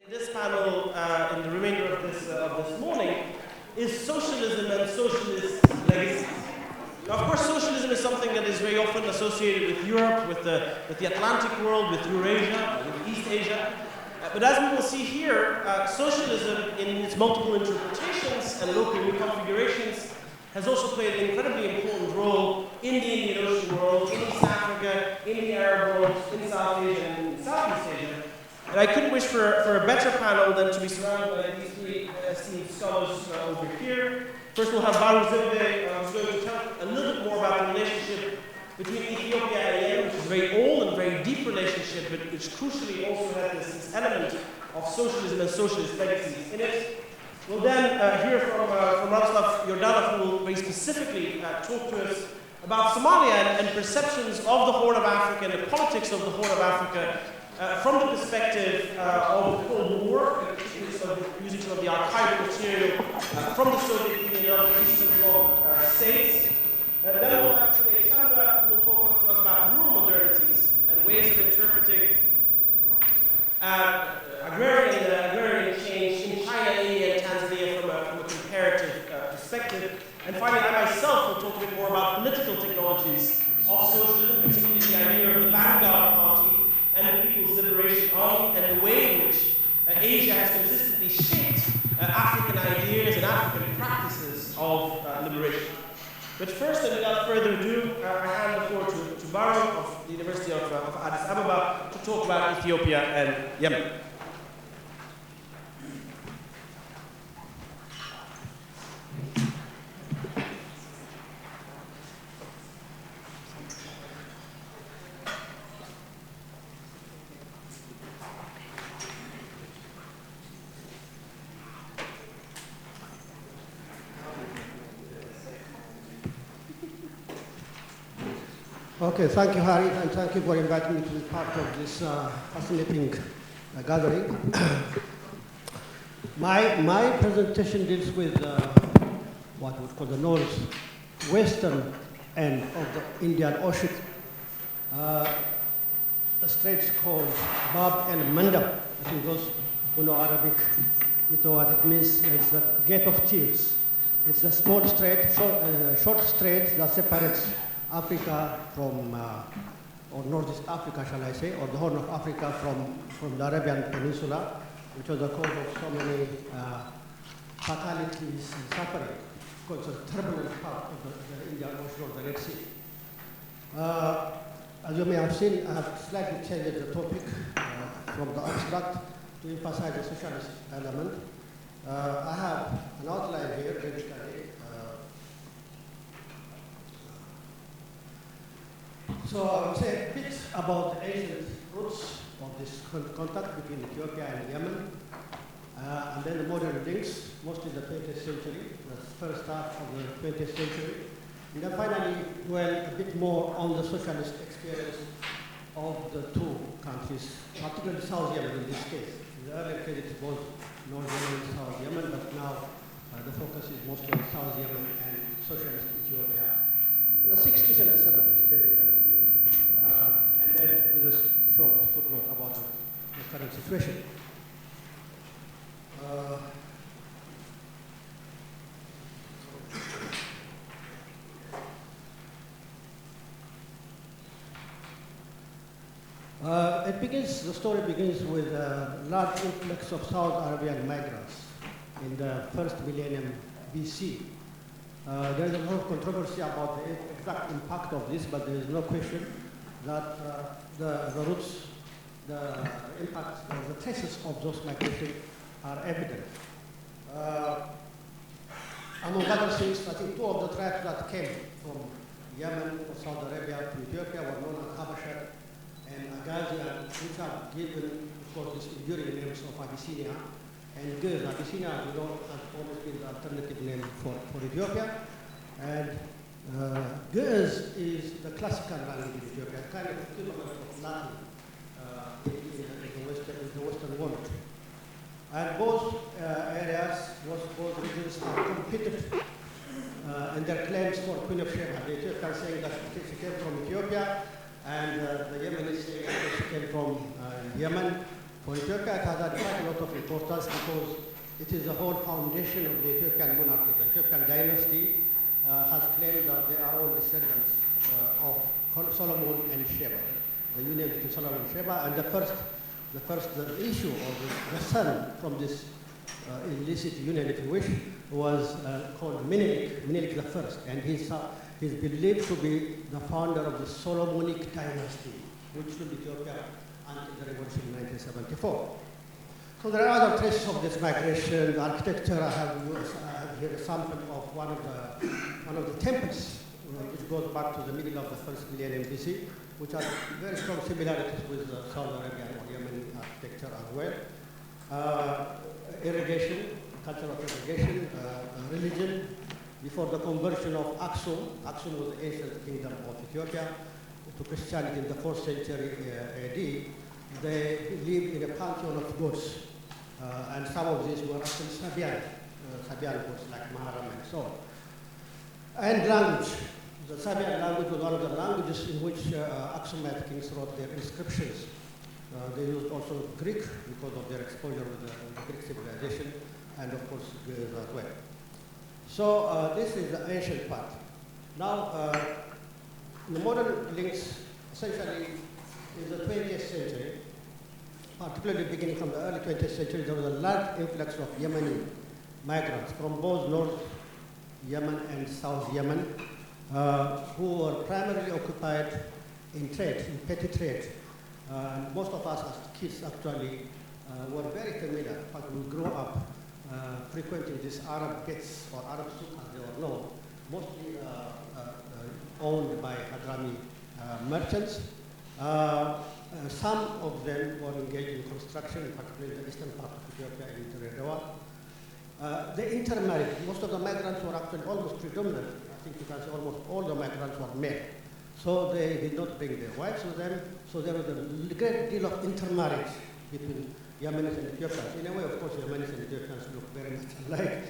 This panel, in the remainder of this morning, is socialism and socialist legacies. Now, of course, socialism is something that is very often associated with Europe, with the Atlantic world, with Eurasia, with East Asia. But as we will see here, socialism in its multiple interpretations and local reconfigurations has also played an incredibly important role in the Indian Ocean world, in East Africa, in the Arab world, in South Asia, and in Southeast Asia. And I couldn't wish for a better panel than to be surrounded by these three esteemed scholars over here. First, we'll have Bahru Zewde, who's going to tell a little bit more about the relationship between Ethiopia and Yemen, which is a very old and very deep relationship, but which crucially also has this element of socialism and socialist legacies in it. We'll then hear from Radoslav Yordanov, who will very specifically talk to us about Somalia and perceptions of the Horn of Africa and the politics of the Horn of Africa from the perspective of the Cold War, using some of the archival material from the Soviet Union and other Eastern Bloc states. Then we'll have today Chandra, who will talk to us about rural modernities and ways of interpreting agrarian change in China, India, and Tanzania from a comparative perspective. And finally, I myself will talk a bit more about political technologies of socialism, particularly the idea of the vanguard party and the People's Liberation Army, and the way in which Asia has consistently shaped African ideas and African practices of liberation. But first, and without further ado, I hand the floor to Bahru of the University of Addis Ababa to talk about Ethiopia and Yemen. Okay, thank you, Harry, and thank you for inviting me to be part of this fascinating gathering. My presentation deals with what we call the northwestern end of the Indian Ocean. The straits called Bab el Mandab. I think those who know Arabic, you know what it means. It's the Gate of Thieves. It's the small strait, short strait that separates Africa from, or Northeast Africa, shall I say, or the Horn of Africa from the Arabian Peninsula, which was the cause of so many fatalities and suffering, because it's a turbulent part of the Indian Ocean or the Red Sea. As you may have seen, I have slightly changed the topic from the abstract to emphasize the socialist element. I have an outline here, basically. So I will say a bit about the ancient roots of this contact between Ethiopia and Yemen, and then the modern links, mostly the 20th century, the first half of the 20th century, and then finally dwell a bit more on the socialist experience of the two countries, particularly South Yemen in this case. In the earlier case it was North Yemen and South Yemen, but now the focus is mostly on South Yemen and socialist Ethiopia. In the 60s and the 70s, basically. And then with a short footnote about the current situation. The story begins with a large influx of South Arabian migrants in the first millennium BC. There is a lot of controversy about the exact impact of this, but there is no question that the roots, the impact, the traces of those migration are evident. Among other things, I think two of the tribes that came from Yemen or Saudi Arabia to Ethiopia were known as Habasha and Agazian, which are given, of course, these enduring names of Abyssinia and Gez. Abyssinia, you know, has always been the alternative name for Ethiopia. And Gez is the classical language in Ethiopia, kind of equivalent of Latin in the Western world. And both areas, both regions are competed in their claims for Queen of Sheba. The Ethiopians saying that she came from Ethiopia, and the Yemeni saying that she came from Yemen. For Ethiopia, it has had quite a lot of importance because it is the whole foundation of the Ethiopian monarchy. The Ethiopian dynasty has claimed that they are all descendants of Solomon and Sheba, the union between Solomon and Sheba, and the issue of the son from this illicit union, if you wish, was called Menelik I, and he's believed to be the founder of the Solomonic dynasty, which ruled Ethiopia until the revolution in 1974. So there are other traces of this migration. The architecture, I have here a sample of one of the temples, which goes back to the middle of the first millennium BC, which has very strong similarities with Saudi Arabian or Yemeni architecture as well. Irrigation, culture of irrigation, religion. Before the conversion of Aksum was the ancient kingdom of Ethiopia, to Christianity in the 4th century AD, they lived in a pantheon of gods. And some of these were actually Sabian gods like Maharam and so on. And language. The Sabian language was one of the languages in which Aksumite kings wrote their inscriptions. They used also Greek because of their exposure with the Greek civilization, and of course Greece as well. So this is the ancient part. Now, the modern links essentially in the 20th century, particularly beginning from the early 20th century, there was a large influx of Yemeni migrants from both North Yemen and South Yemen, who were primarily occupied in trade, in petty trade. Most of us as kids actually were very familiar. In fact, we grew up frequenting these Arab gets or Arab souks as they were known, mostly owned by Hadrami merchants. Some of them were engaged in construction, particularly in the eastern part of Ethiopia in Redowa. They intermarried. Most of the migrants were actually almost predominant. I think you can say almost all the migrants were male. So they did not bring their wives with them. So there was a great deal of intermarriage between Yemenis and Ethiopians. In a way, of course, Yemenis and Ethiopians look very much alike.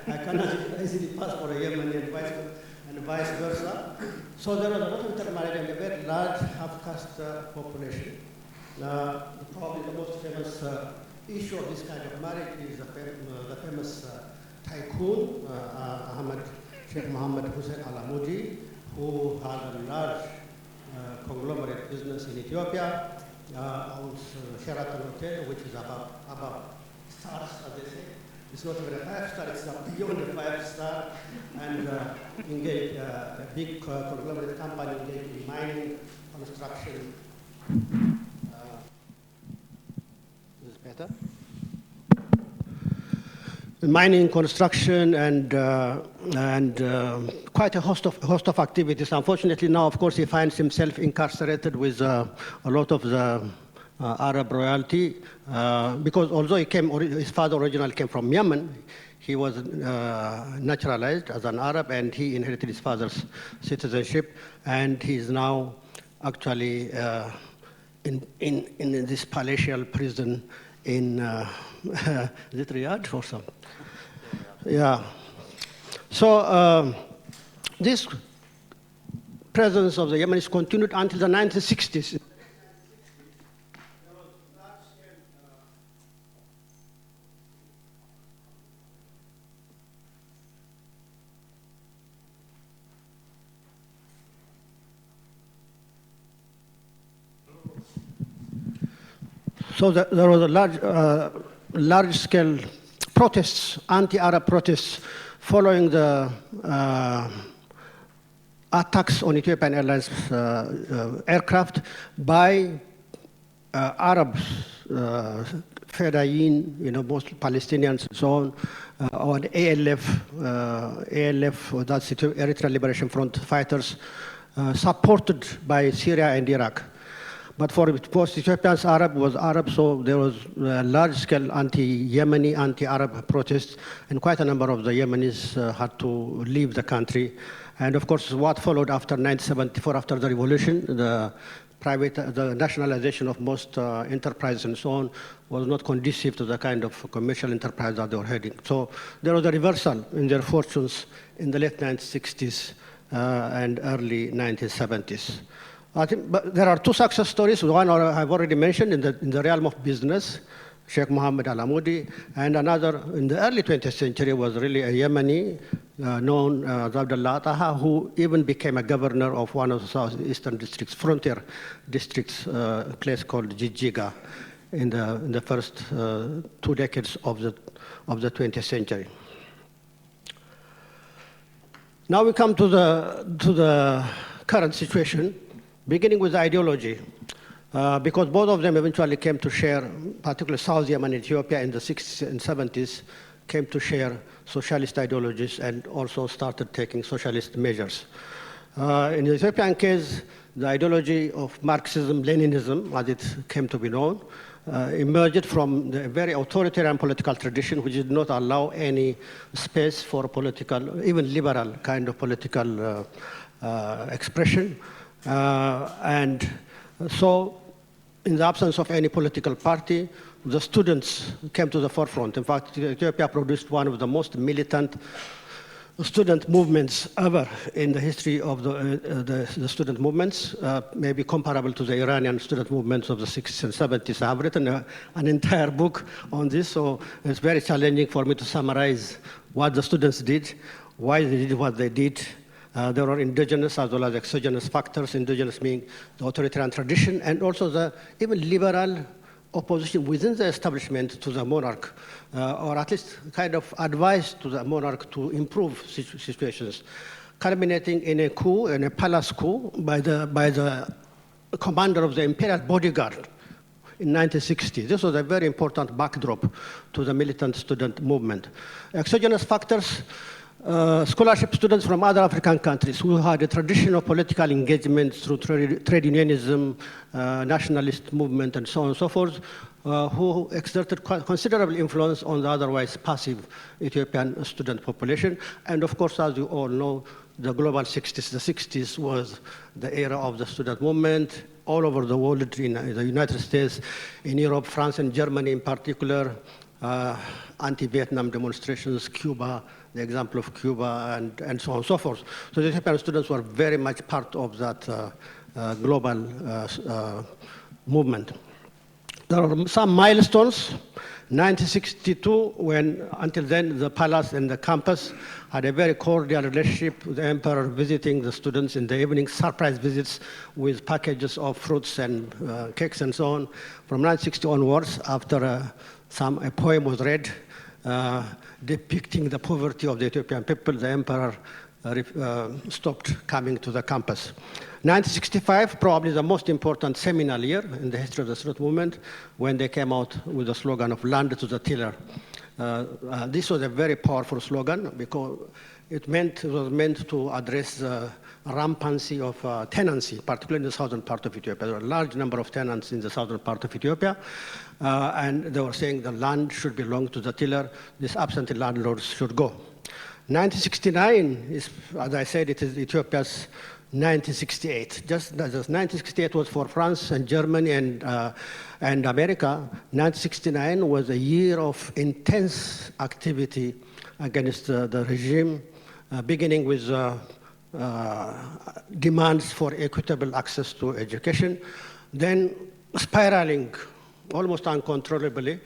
I cannot easily pass for a Yemeni and vice versa. So there was a lot of intermarriage and a very large half-caste population. Probably the most famous issue of this kind of marriage is the famous tycoon, Sheikh Mohammed Hussein Al-Amudi, who had a large conglomerate business in Ethiopia, owns Sheraton Hotel, which is above stars, as they say. It's not even a 5-star, it's beyond a 5-star, and engaged a big conglomerate company engaged in mining, construction. Is this better? Mining, construction, and quite a host of activities. Unfortunately, now, of course, he finds himself incarcerated with a lot of the Arab royalty, because although his father originally came from Yemen, he was naturalized as an Arab, and he inherited his father's citizenship, and he is now actually in this palatial prison in is it Riyadh or something? Yeah. So this presence of the Yemenis continued until the 1960s. So there was a large-scale protests, anti-Arab protests, following the attacks on Ethiopian Airlines aircraft by Arabs, Fedayeen, most Palestinians and so on, or ALF, that's Eritrean Liberation Front fighters, supported by Syria and Iraq. But for most Ethiopians, Arab was Arab, so there was large-scale anti-Yemeni, anti-Arab protests, and quite a number of the Yemenis had to leave the country. And of course, what followed after 1974, after the revolution, the nationalization of most enterprises and so on was not conducive to the kind of commercial enterprise that they were heading. So there was a reversal in their fortunes in the late 1960s and early 1970s. I think, but there are two success stories. One I've already mentioned in the realm of business, Sheikh Mohammed Al-Amoudi, and another in the early 20th century was really a Yemeni known Zewde Taha, who even became a governor of one of the southeastern districts, frontier districts, a place called Jijiga, in the first 2 decades of the 20th century. Now we come to the current situation, beginning with ideology. Because both of them eventually came to share, particularly South Yemen and Ethiopia in the 60s and 70s, came to share socialist ideologies and also started taking socialist measures. In the Ethiopian case, the ideology of Marxism-Leninism, as it came to be known, emerged from the very authoritarian political tradition, which did not allow any space for political, even liberal kind of political expression. And so, in the absence of any political party, the students came to the forefront. In fact, Ethiopia produced one of the most militant student movements ever in the history of the student movements, maybe comparable to the Iranian student movements of the 60s and 70s. I have written an entire book on this, so it's very challenging for me to summarize what the students did, why they did what they did. There are indigenous as well as exogenous factors, indigenous meaning the authoritarian tradition, and also the even liberal opposition within the establishment to the monarch, or at least kind of advice to the monarch to improve situations, culminating in a coup, in a palace coup, by the commander of the imperial bodyguard in 1960. This was a very important backdrop to the militant student movement. Exogenous factors, scholarship students from other African countries who had a tradition of political engagement through trade unionism, nationalist movement, and so on and so forth, who exerted considerable influence on the otherwise passive Ethiopian student population. And of course, as you all know, the global 60s, the 60s was the era of the student movement all over the world, in the United States, in Europe, France, and Germany in particular, anti-Vietnam demonstrations, Cuba, the example of Cuba, and so on and so forth. So the Ethiopian students were very much part of that global movement. There are some milestones. 1962, when until then the palace and the campus had a very cordial relationship with the emperor visiting the students in the evening, surprise visits with packages of fruits and cakes and so on. From 1960 onwards, after a poem was read, depicting the poverty of the Ethiopian people, the emperor stopped coming to the campus. 1965, probably the most important seminal year in the history of the student movement, when they came out with the slogan of land to the tiller. This was a very powerful slogan because it was meant to address the rampancy of tenancy, particularly in the southern part of Ethiopia. There were a large number of tenants in the southern part of Ethiopia, and they were saying the land should belong to the tiller, these absentee landlords should go. 1969 is, as I said, it is Ethiopia's 1968. Just as 1968 was for France and Germany and America, 1969 was a year of intense activity against the regime, beginning with demands for equitable access to education, then spiraling almost uncontrollably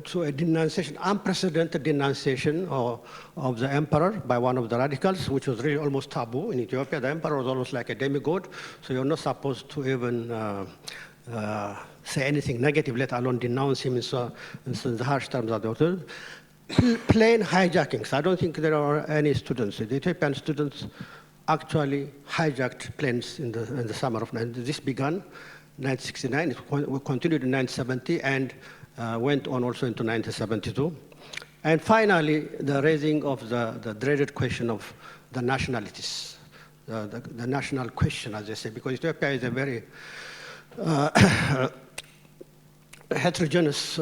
to a denunciation, unprecedented denunciation of the emperor by one of the radicals, which was really almost taboo in Ethiopia. The emperor was almost like a demigod, so you're not supposed to even say anything negative, let alone denounce him in the harsh terms that they were. Plane hijackings. I don't think there are any students. The Ethiopian students actually hijacked planes in the summer of 19. This began 1969. It continued in 1970 and went on also into 1972. And finally, the raising of the dreaded question of the nationalities, the national question, as I say, because Ethiopia is a very heterogeneous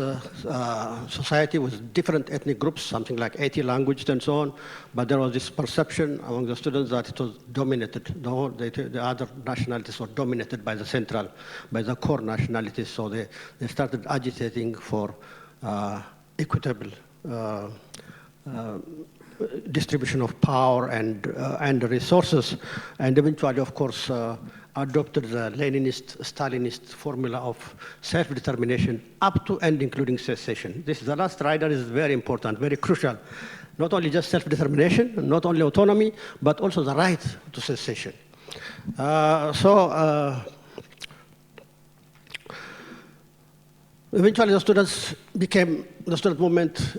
society with different ethnic groups, something like 80 languages and so on, but there was this perception among the students that it was dominated, the other nationalities were dominated by the core nationalities, so they started agitating for equitable distribution of power and resources, and eventually, of course, adopted the Leninist, Stalinist formula of self-determination up to and including secession. This, the last rider is very important, very crucial. Not only just self-determination, not only autonomy, but also the right to secession. Eventually, the students became, the student movement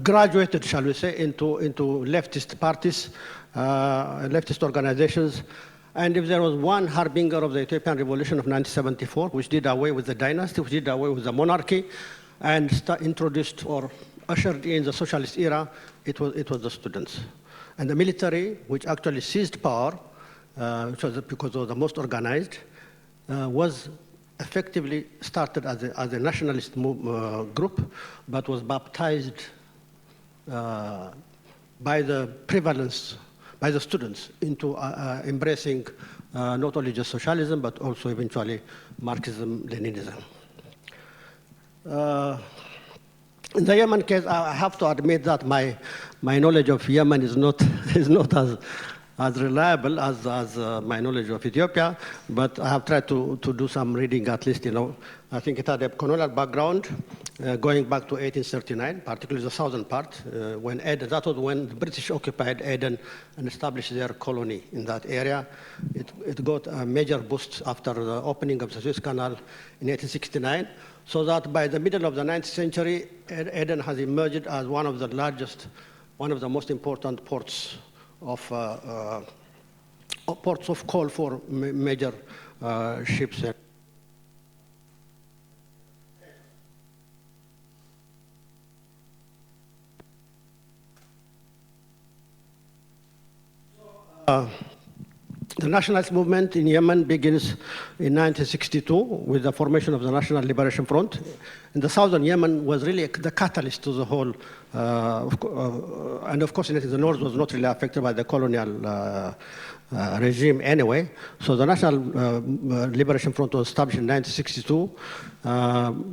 graduated, shall we say, into leftist parties, leftist organizations. And if there was one harbinger of the Ethiopian revolution of 1974, which did away with the dynasty, which did away with the monarchy, and introduced or ushered in the socialist era, it was the students. And the military, which actually seized power, which was because it was the most organized, was effectively started as a nationalist group, but was baptized by the prevalence, by the students, into embracing not only just socialism, but also eventually Marxism, Leninism. In the Yemen case, I have to admit that my knowledge of Yemen is not as reliable as my knowledge of Ethiopia, but I have tried to do some reading at least, I think it had a colonial background going back to 1839, particularly the southern part, when Aden, that was when the British occupied Aden and established their colony in that area. It got a major boost after the opening of the Suez Canal in 1869, so that by the middle of the 19th century, Aden has emerged as one of the largest, one of the most important ports of call for major ships. The nationalist movement in Yemen begins in 1962 with the formation of the National Liberation Front. In the southern Yemen was really the catalyst to the whole, and of course the north was not really affected by the colonial regime anyway. So the National Liberation Front was established in 1962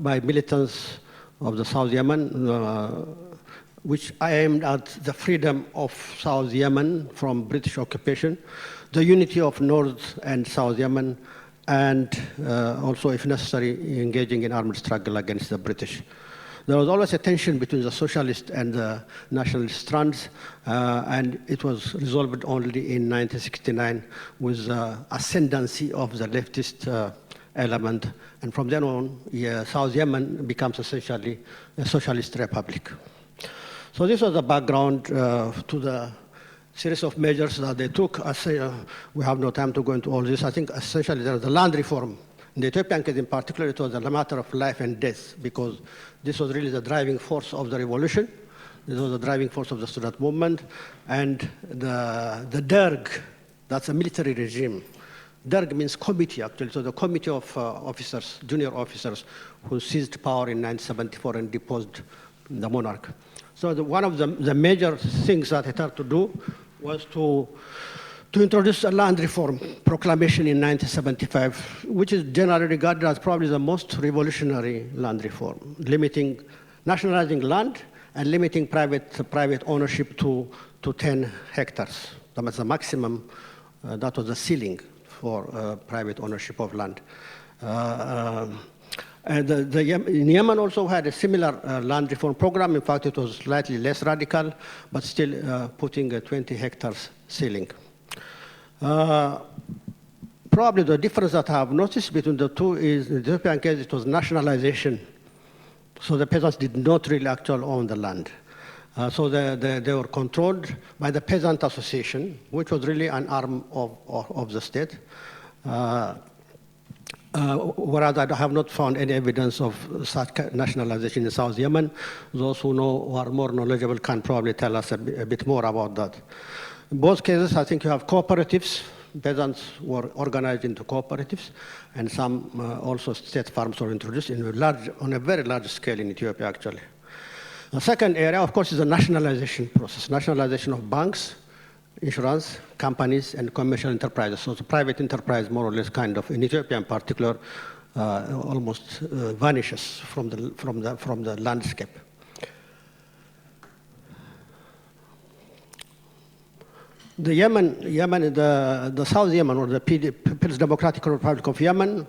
by militants of the South Yemen, which aimed at the freedom of South Yemen from British occupation, the unity of North and South Yemen, and also, if necessary, engaging in armed struggle against the British. There was always a tension between the socialist and the nationalist strands, and it was resolved only in 1969 with the ascendancy of the leftist element. And from then on, South Yemen becomes essentially a socialist republic. So this was the background to the series of measures that they took. I say, we have no time to go into all this. I think essentially there was the land reform. In the Ethiopian case in particular, it was a matter of life and death, because this was really the driving force of the revolution. This was the driving force of the student movement. And the Derg, that's a military regime. Derg means committee, actually. So the committee of officers, junior officers, who seized power in 1974 and deposed the monarch. So one of the major things that it had to do was to introduce a land reform proclamation in 1975, which is generally regarded as probably the most revolutionary land reform, nationalizing land and limiting private ownership to 10 hectares. That was the maximum, that was the ceiling for private ownership of land. And in Yemen also had a similar land reform program. In fact, it was slightly less radical, but still putting a 20 hectares ceiling. Probably the difference that I have noticed between the two is in the Ethiopian case, it was nationalization. So the peasants did not really actually own the land. So they were controlled by the Peasant Association, which was really an arm of the state. Whereas I have not found any evidence of such nationalization in South Yemen. Those who are more knowledgeable can probably tell us a bit more about that. In both cases, I think you have cooperatives. Peasants were organized into cooperatives, and some also state farms were introduced on a very large scale in Ethiopia, actually. The second area, of course, is the nationalization process, nationalization of banks, insurance companies, and commercial enterprises. So the private enterprise, more or less, kind of, in Ethiopia in particular, almost vanishes from the landscape. The Yemen, the South Yemen, or the People's Democratic Republic of Yemen,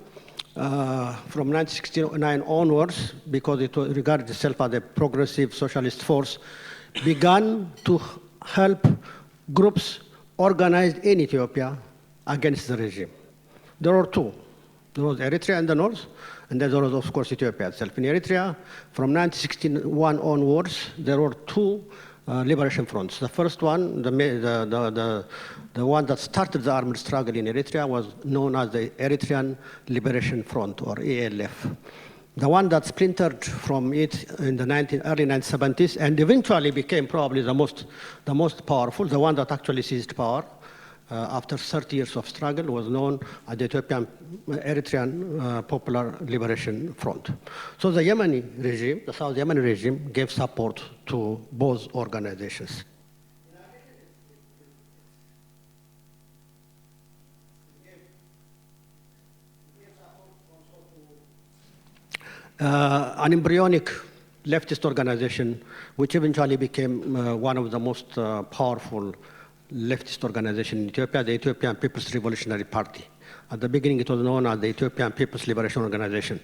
from 1969 onwards, because it regarded itself as a progressive socialist force, began to help groups organized in Ethiopia against the regime. There were two. There was Eritrea in the north, and there was, of course, Ethiopia itself. In Eritrea, from 1961 onwards, there were two liberation fronts. The first one, the one that started the armed struggle in Eritrea, was known as the Eritrean Liberation Front, or ELF. The one that splintered from it in the early 1970s and eventually became probably the most powerful, the one that actually seized power after 30 years of struggle, was known as the Eritrean Popular Liberation Front. So the Yemeni regime, the South Yemeni regime, gave support to both organizations. An embryonic leftist organization, which eventually became one of the most powerful leftist organization in Ethiopia, the Ethiopian People's Revolutionary Party. At the beginning, it was known as the Ethiopian People's Liberation Organization.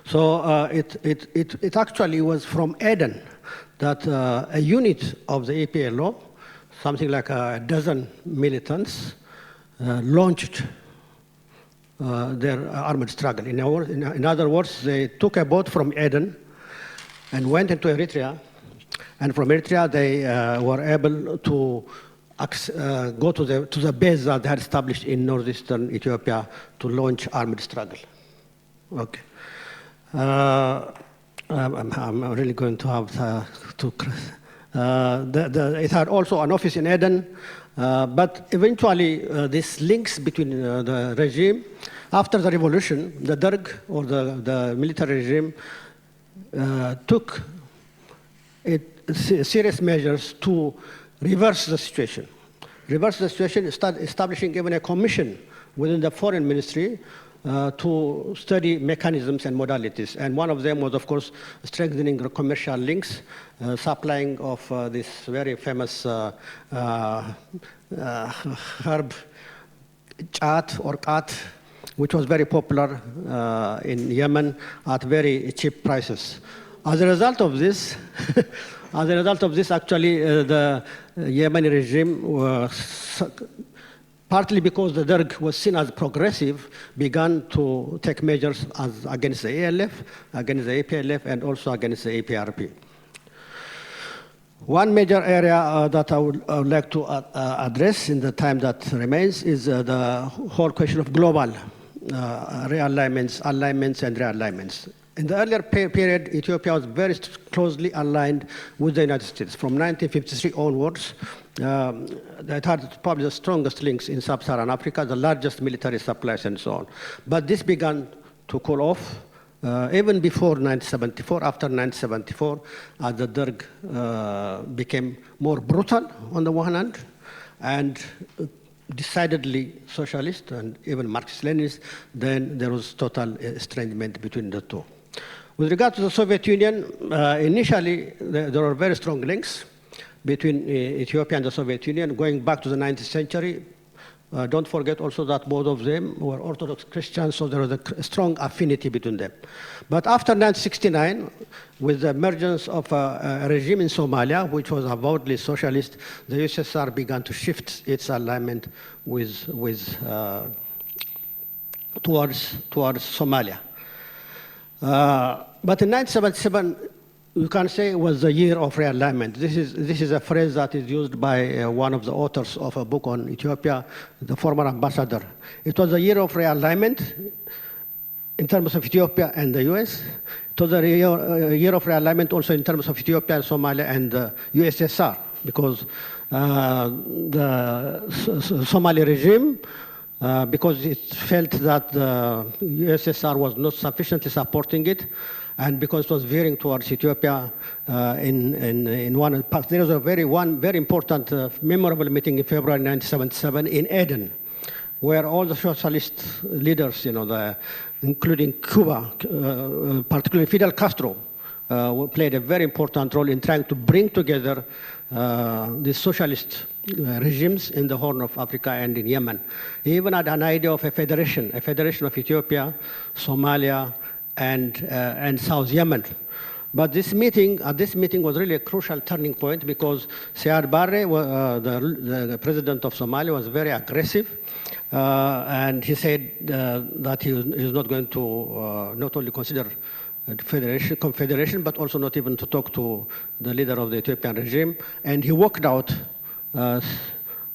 So it actually was from Aden that a unit of the EPLO, something like a dozen militants, launched their armed struggle. In other words, they took a boat from Aden and went into Eritrea, and from Eritrea they were able to go to the base that they had established in northeastern Ethiopia to launch armed struggle. Okay. I'm really going to have to. It had also an office in Aden, but eventually this links between the regime. After the revolution, the Derg, or the military regime, took serious measures to reverse the situation. Establishing even a commission within the foreign ministry to study mechanisms and modalities. And one of them was, of course, strengthening the commercial links, supplying of this very famous herb, chat or kat, which was very popular in Yemen at very cheap prices. As a result of this, actually, the Yemeni regime was, partly because the Derg was seen as progressive, began to take measures against the ALF, against the APLF, and also against the APRP. One major area that I would like to address in the time that remains is the whole question of global realignments, alignments, and realignments. In the earlier period, Ethiopia was very closely aligned with the United States. From 1953 onwards, it had probably the strongest links in sub-Saharan Africa, the largest military supplies, and so on. But this began to cool off even before 1974, after 1974, as the Derg became more brutal on the one hand, and decidedly socialist and even Marxist-Leninist, then there was total estrangement between the two. With regard to the Soviet Union, initially there were very strong links between Ethiopia and the Soviet Union going back to the 19th century. Don't forget also that both of them were Orthodox Christians, so there was a strong affinity between them. But after 1969, with the emergence of a regime in Somalia, which was avowedly socialist, the USSR began to shift its alignment towards Somalia. But in 1977, you can say it was the year of realignment. This is a phrase that is used by one of the authors of a book on Ethiopia, the former ambassador. It was a year of realignment in terms of Ethiopia and the US. It was a year of realignment also in terms of Ethiopia, Somalia, and the USSR, because the Somali regime, because it felt that the USSR was not sufficiently supporting it, and because it was veering towards Ethiopia in one part. There was one very important, memorable meeting in February 1977 in Aden, where all the socialist leaders, including Cuba, particularly Fidel Castro, played a very important role in trying to bring together the socialist regimes in the Horn of Africa and in Yemen. He even had an idea of a federation of Ethiopia, Somalia, and South Yemen. But this meeting was really a crucial turning point because Siad Barre, the president of Somalia, was very aggressive. And he said that he is not going to not only consider confederation, but also not even to talk to the leader of the Ethiopian regime. And he walked out.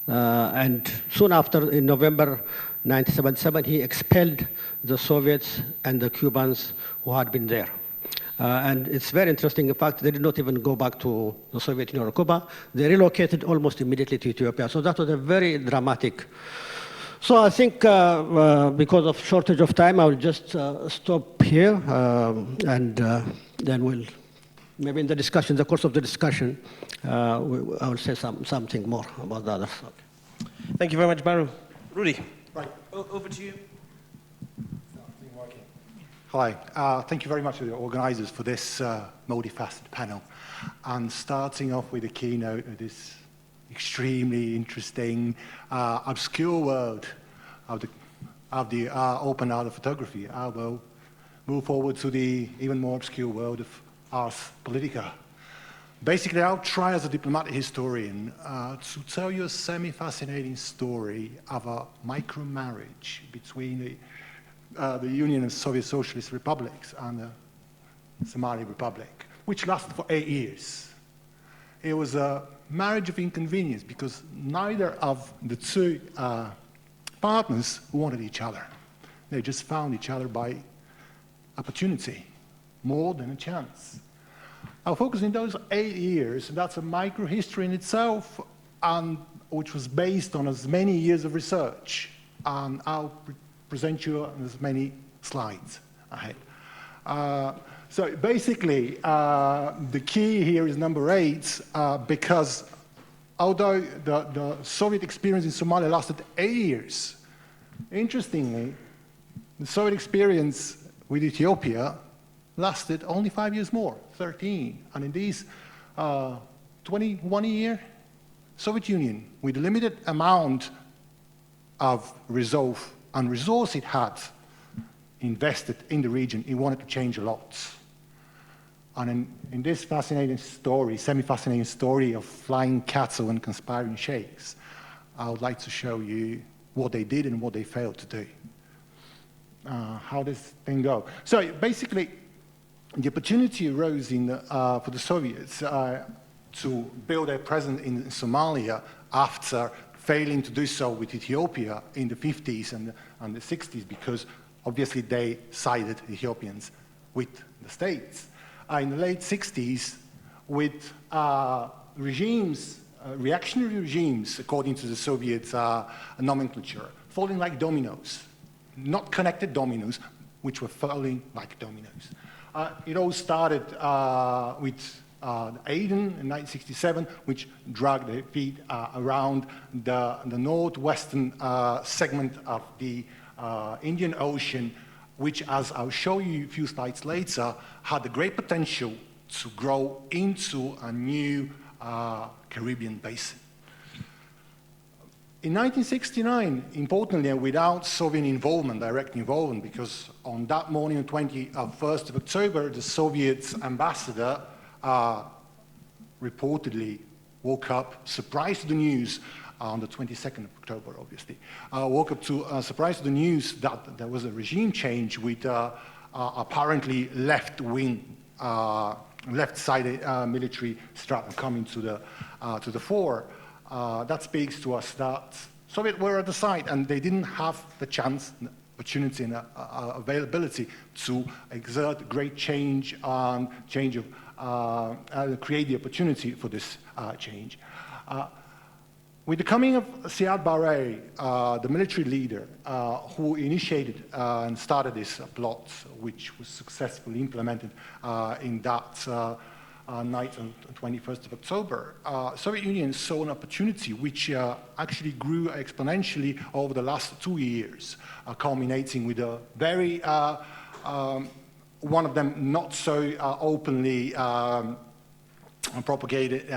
And soon after, in November 1977, he expelled the Soviets and the Cubans who had been there. And it's very interesting, in fact, they did not even go back to the Soviet Union or Cuba. They relocated almost immediately to Ethiopia. So that was a very dramatic. So I think because of shortage of time, I will just stop here, and then we'll, maybe in the discussion, the course of the discussion, I will say something more about the others. Okay. Thank you very much, Bahru. Rudy, right. Over to you. Hi, thank you very much to the organizers for this multifaceted panel. And starting off with a keynote of this extremely interesting, obscure world of the open art of photography, I will move forward to the even more obscure world of ars politica. Basically, I'll try as a diplomatic historian to tell you a semi-fascinating story of a micro-marriage between the Union of Soviet Socialist Republics and the Somali Republic, which lasted for 8 years. It was a marriage of inconvenience because neither of the two partners wanted each other. They just found each other by opportunity, more than a chance. I'll focus in those 8 years, and that's a micro-history in itself, which was based on as many years of research. And I'll present you as many slides ahead. So basically, the key here is number 8, because although the Soviet experience in Somalia lasted 8 years, interestingly, the Soviet experience with Ethiopia lasted only 5 years more, 13. And in these 21 year Soviet Union, with a limited amount of resolve and resource it had invested in the region, it wanted to change a lot. And in this fascinating story, semi-fascinating story of flying cattle and conspiring sheikhs, I would like to show you what they did and what they failed to do. How this thing go? So basically, the opportunity arose for the Soviets to build a presence in Somalia after failing to do so with Ethiopia in the 50s and the 60s, because obviously they sided Ethiopians with the States. In the late 60s, with regimes, reactionary regimes, according to the Soviet nomenclature, falling like dominoes, not connected dominoes, which were falling like dominoes. It all started with Aden in 1967, which dragged their feet around the northwestern segment of the Indian Ocean, which, as I'll show you a few slides later, had the great potential to grow into a new Caribbean basin. In 1969, importantly, and without Soviet involvement, direct involvement, because on that morning, on 21st of October, the Soviet ambassador reportedly woke up, surprised to the news, on the 22nd of October, obviously, woke up to surprised to the news that there was a regime change with apparently left-wing, left-sided military strata coming to the fore. That speaks to us that Soviets were at the side, and they didn't have the chance, opportunity, and availability to exert great change and create the opportunity for this change. With the coming of Siad Barre, the military leader who initiated and started this plot, which was successfully implemented in that night on the 21st of October, Soviet Union saw an opportunity which actually grew exponentially over the last 2 years, culminating with a very one of them not so openly propagated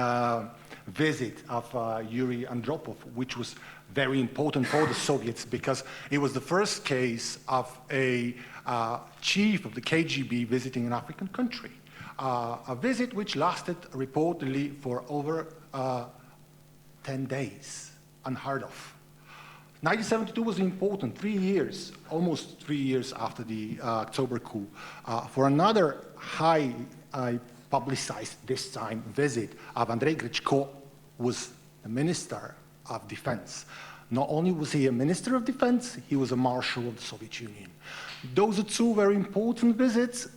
visit of Yuri Andropov, which was very important for the Soviets because it was the first case of a chief of the KGB visiting an African country. A visit which lasted reportedly for over 10 days, unheard of. 1972 was important, 3 years, almost 3 years after the October coup, for another high publicized, this time, visit of Andrei Grechko, was the Minister of Defense. Not only was he a Minister of Defense, he was a Marshal of the Soviet Union. Those are two very important visits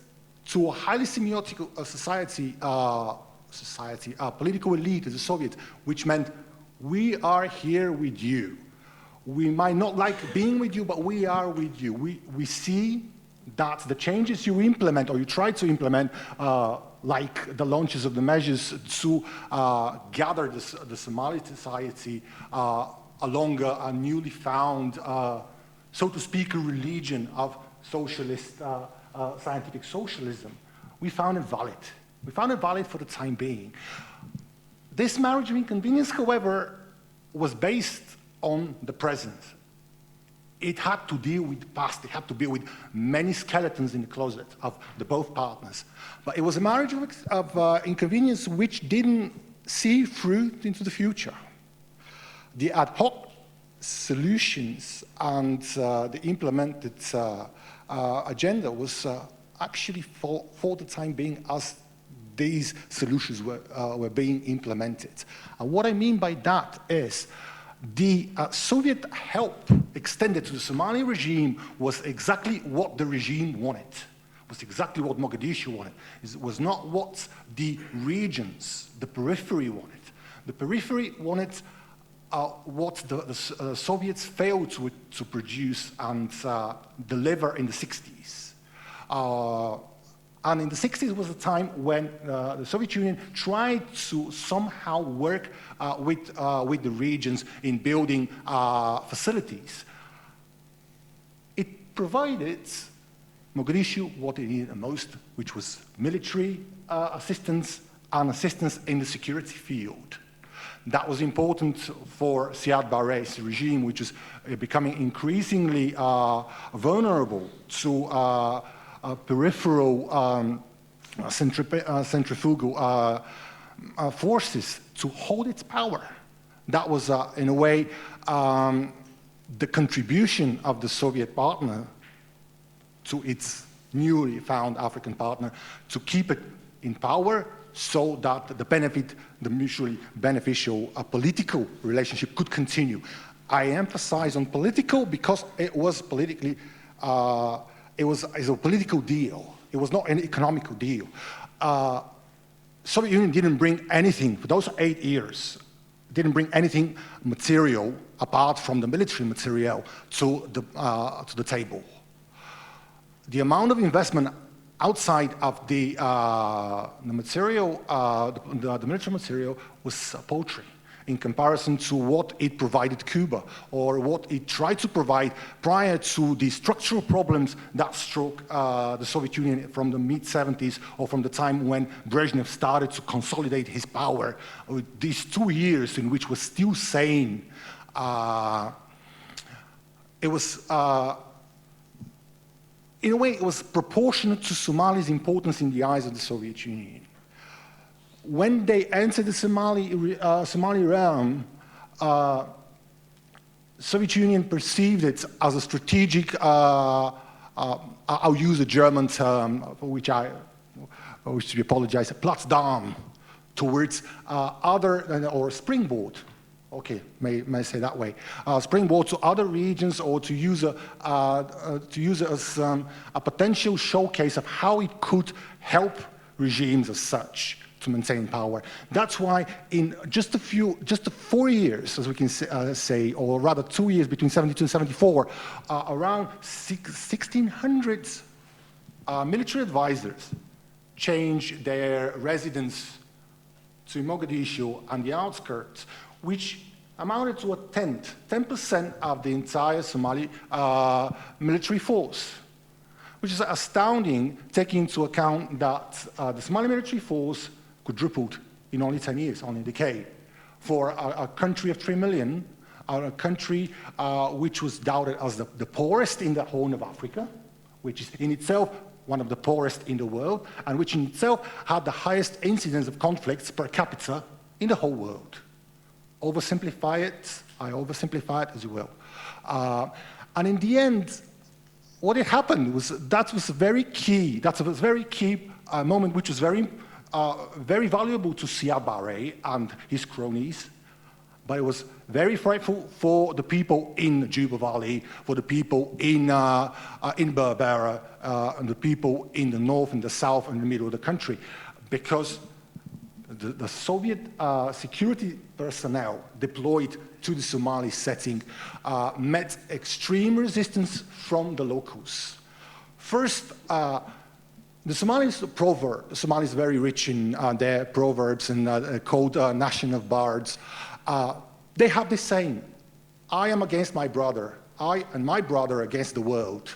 to a highly semiotic political elite of the Soviets, which meant, we are here with you. We might not like being with you, but we are with you. We see that the changes you implement, or you try to implement, like the launches of the measures to gather the Somali society along a newly found, so to speak, a religion of socialist, scientific socialism, we found it valid. We found it valid for the time being. This marriage of inconvenience, however, was based on the present. It had to deal with the past. It had to deal with many skeletons in the closet of the both partners. But it was a marriage of inconvenience which didn't see through into the future. The ad hoc solutions and the implemented agenda was actually for the time being as these solutions were being implemented. And what I mean by that is the Soviet help extended to the Somali regime was exactly what the regime wanted, was exactly what Mogadishu wanted. It was not what the regions, the periphery wanted. The periphery wanted what the Soviets failed to produce and deliver in the 60s. And in the 60s was a time when the Soviet Union tried to somehow work with the regions in building facilities. It provided Mogadishu what it needed the most, which was military assistance and assistance in the security field. That was important for Siad Barre's regime, which is becoming increasingly vulnerable to peripheral centrifugal forces to hold its power. That was, in a way, the contribution of the Soviet partner to its newly found African partner to keep it in power so that the mutually beneficial political relationship could continue. I emphasize on political because it was politically it was a political deal. It was not an economical deal. Soviet Union didn't bring anything, for those 8 years, didn't bring anything material apart from the military material to the table. The amount of investment outside of the material, the military material was paltry in comparison to what it provided Cuba or what it tried to provide prior to the structural problems that struck the Soviet Union from the mid-70s or from the time when Brezhnev started to consolidate his power. These 2 years in which was still saying it was in a way, it was proportionate to Somali's importance in the eyes of the Soviet Union. When they entered the Somali realm, Soviet Union perceived it as a strategic, I'll use a German term, for which I wish to apologize, Platform towards or springboard. Okay, may I say that way? Springboard to other regions, or to use it as a potential showcase of how it could help regimes as such to maintain power. That's why in just 4 years, as we can say, or rather 2 years between 72 and 74, around 1,600 military advisors changed their residence to Mogadishu and the outskirts, which amounted to 10% of the entire Somali military force. which is astounding, taking into account that the Somali military force quadrupled in only 10 years, only a decade. For a country of 3 million, a country which was doubted as the poorest in the Horn of Africa, which is in itself one of the poorest in the world, and which in itself had the highest incidence of conflicts per capita in the whole world. Oversimplify it, I oversimplify it as well. And in the end, what had happened was that was very key. That was a very key moment, which was very valuable to Siad Barre and his cronies. But it was very frightful for the people in Juba Valley, for the people in Berbera, and the people in the north and the south and the middle of the country, because the Soviet security personnel deployed to the Somali setting met extreme resistance from the locals. First, the Somalis proverb, the Somalis very rich in their proverbs and called nation of bards. They have this saying, I am against my brother, I and my brother against the world.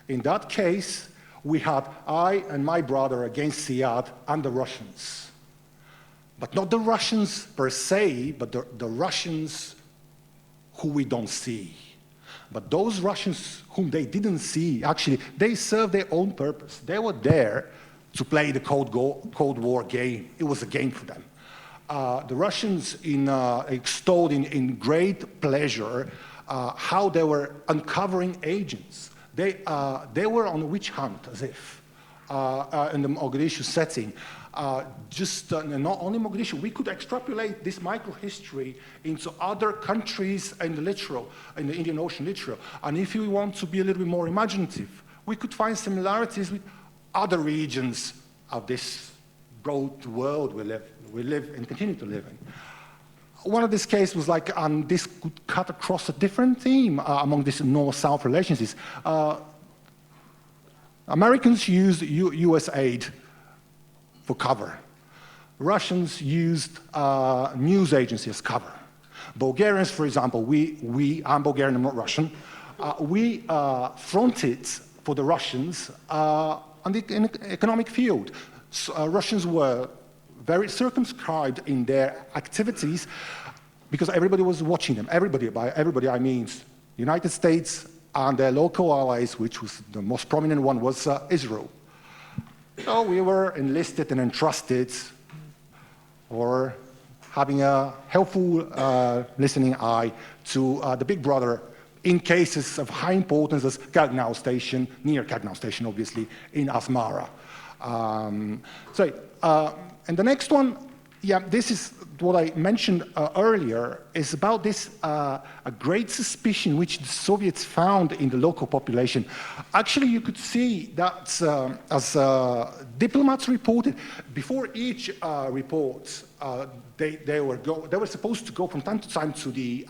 In that case, we had I and my brother against Siad and the Russians. But not the Russians per se, but the Russians who we don't see. But those Russians whom they didn't see, actually, they served their own purpose. They were there to play the Cold War game. It was a game for them. The Russians extolled in great pleasure how they were uncovering agents. They were on a witch hunt, as if, in the Mogadishu setting. Not only Mogadishu, we could extrapolate this microhistory into other countries in the littoral, in the Indian Ocean littoral. And if you want to be a little bit more imaginative, we could find similarities with other regions of this broad world we live and continue to live in. One of these cases was like, and this could cut across a different theme among these North-South relations. Americans used US aid for cover. Russians used news agencies as cover. Bulgarians, for example, I'm Bulgarian, I'm not Russian, we fronted for the Russians in the economic field. So, Russians were very circumscribed in their activities because everybody was watching them. Everybody, by everybody I mean United States and their local allies, which was the most prominent one was Israel. So we were enlisted and entrusted or having a helpful listening eye to the big brother in cases of high importance as Kagnau Station, near Kagnau Station obviously, in Asmara. And the next one, yeah, this is what I mentioned earlier, is about this a great suspicion which the Soviets found in the local population. Actually, you could see that as diplomats reported, before each report, they were supposed to go from time to time to the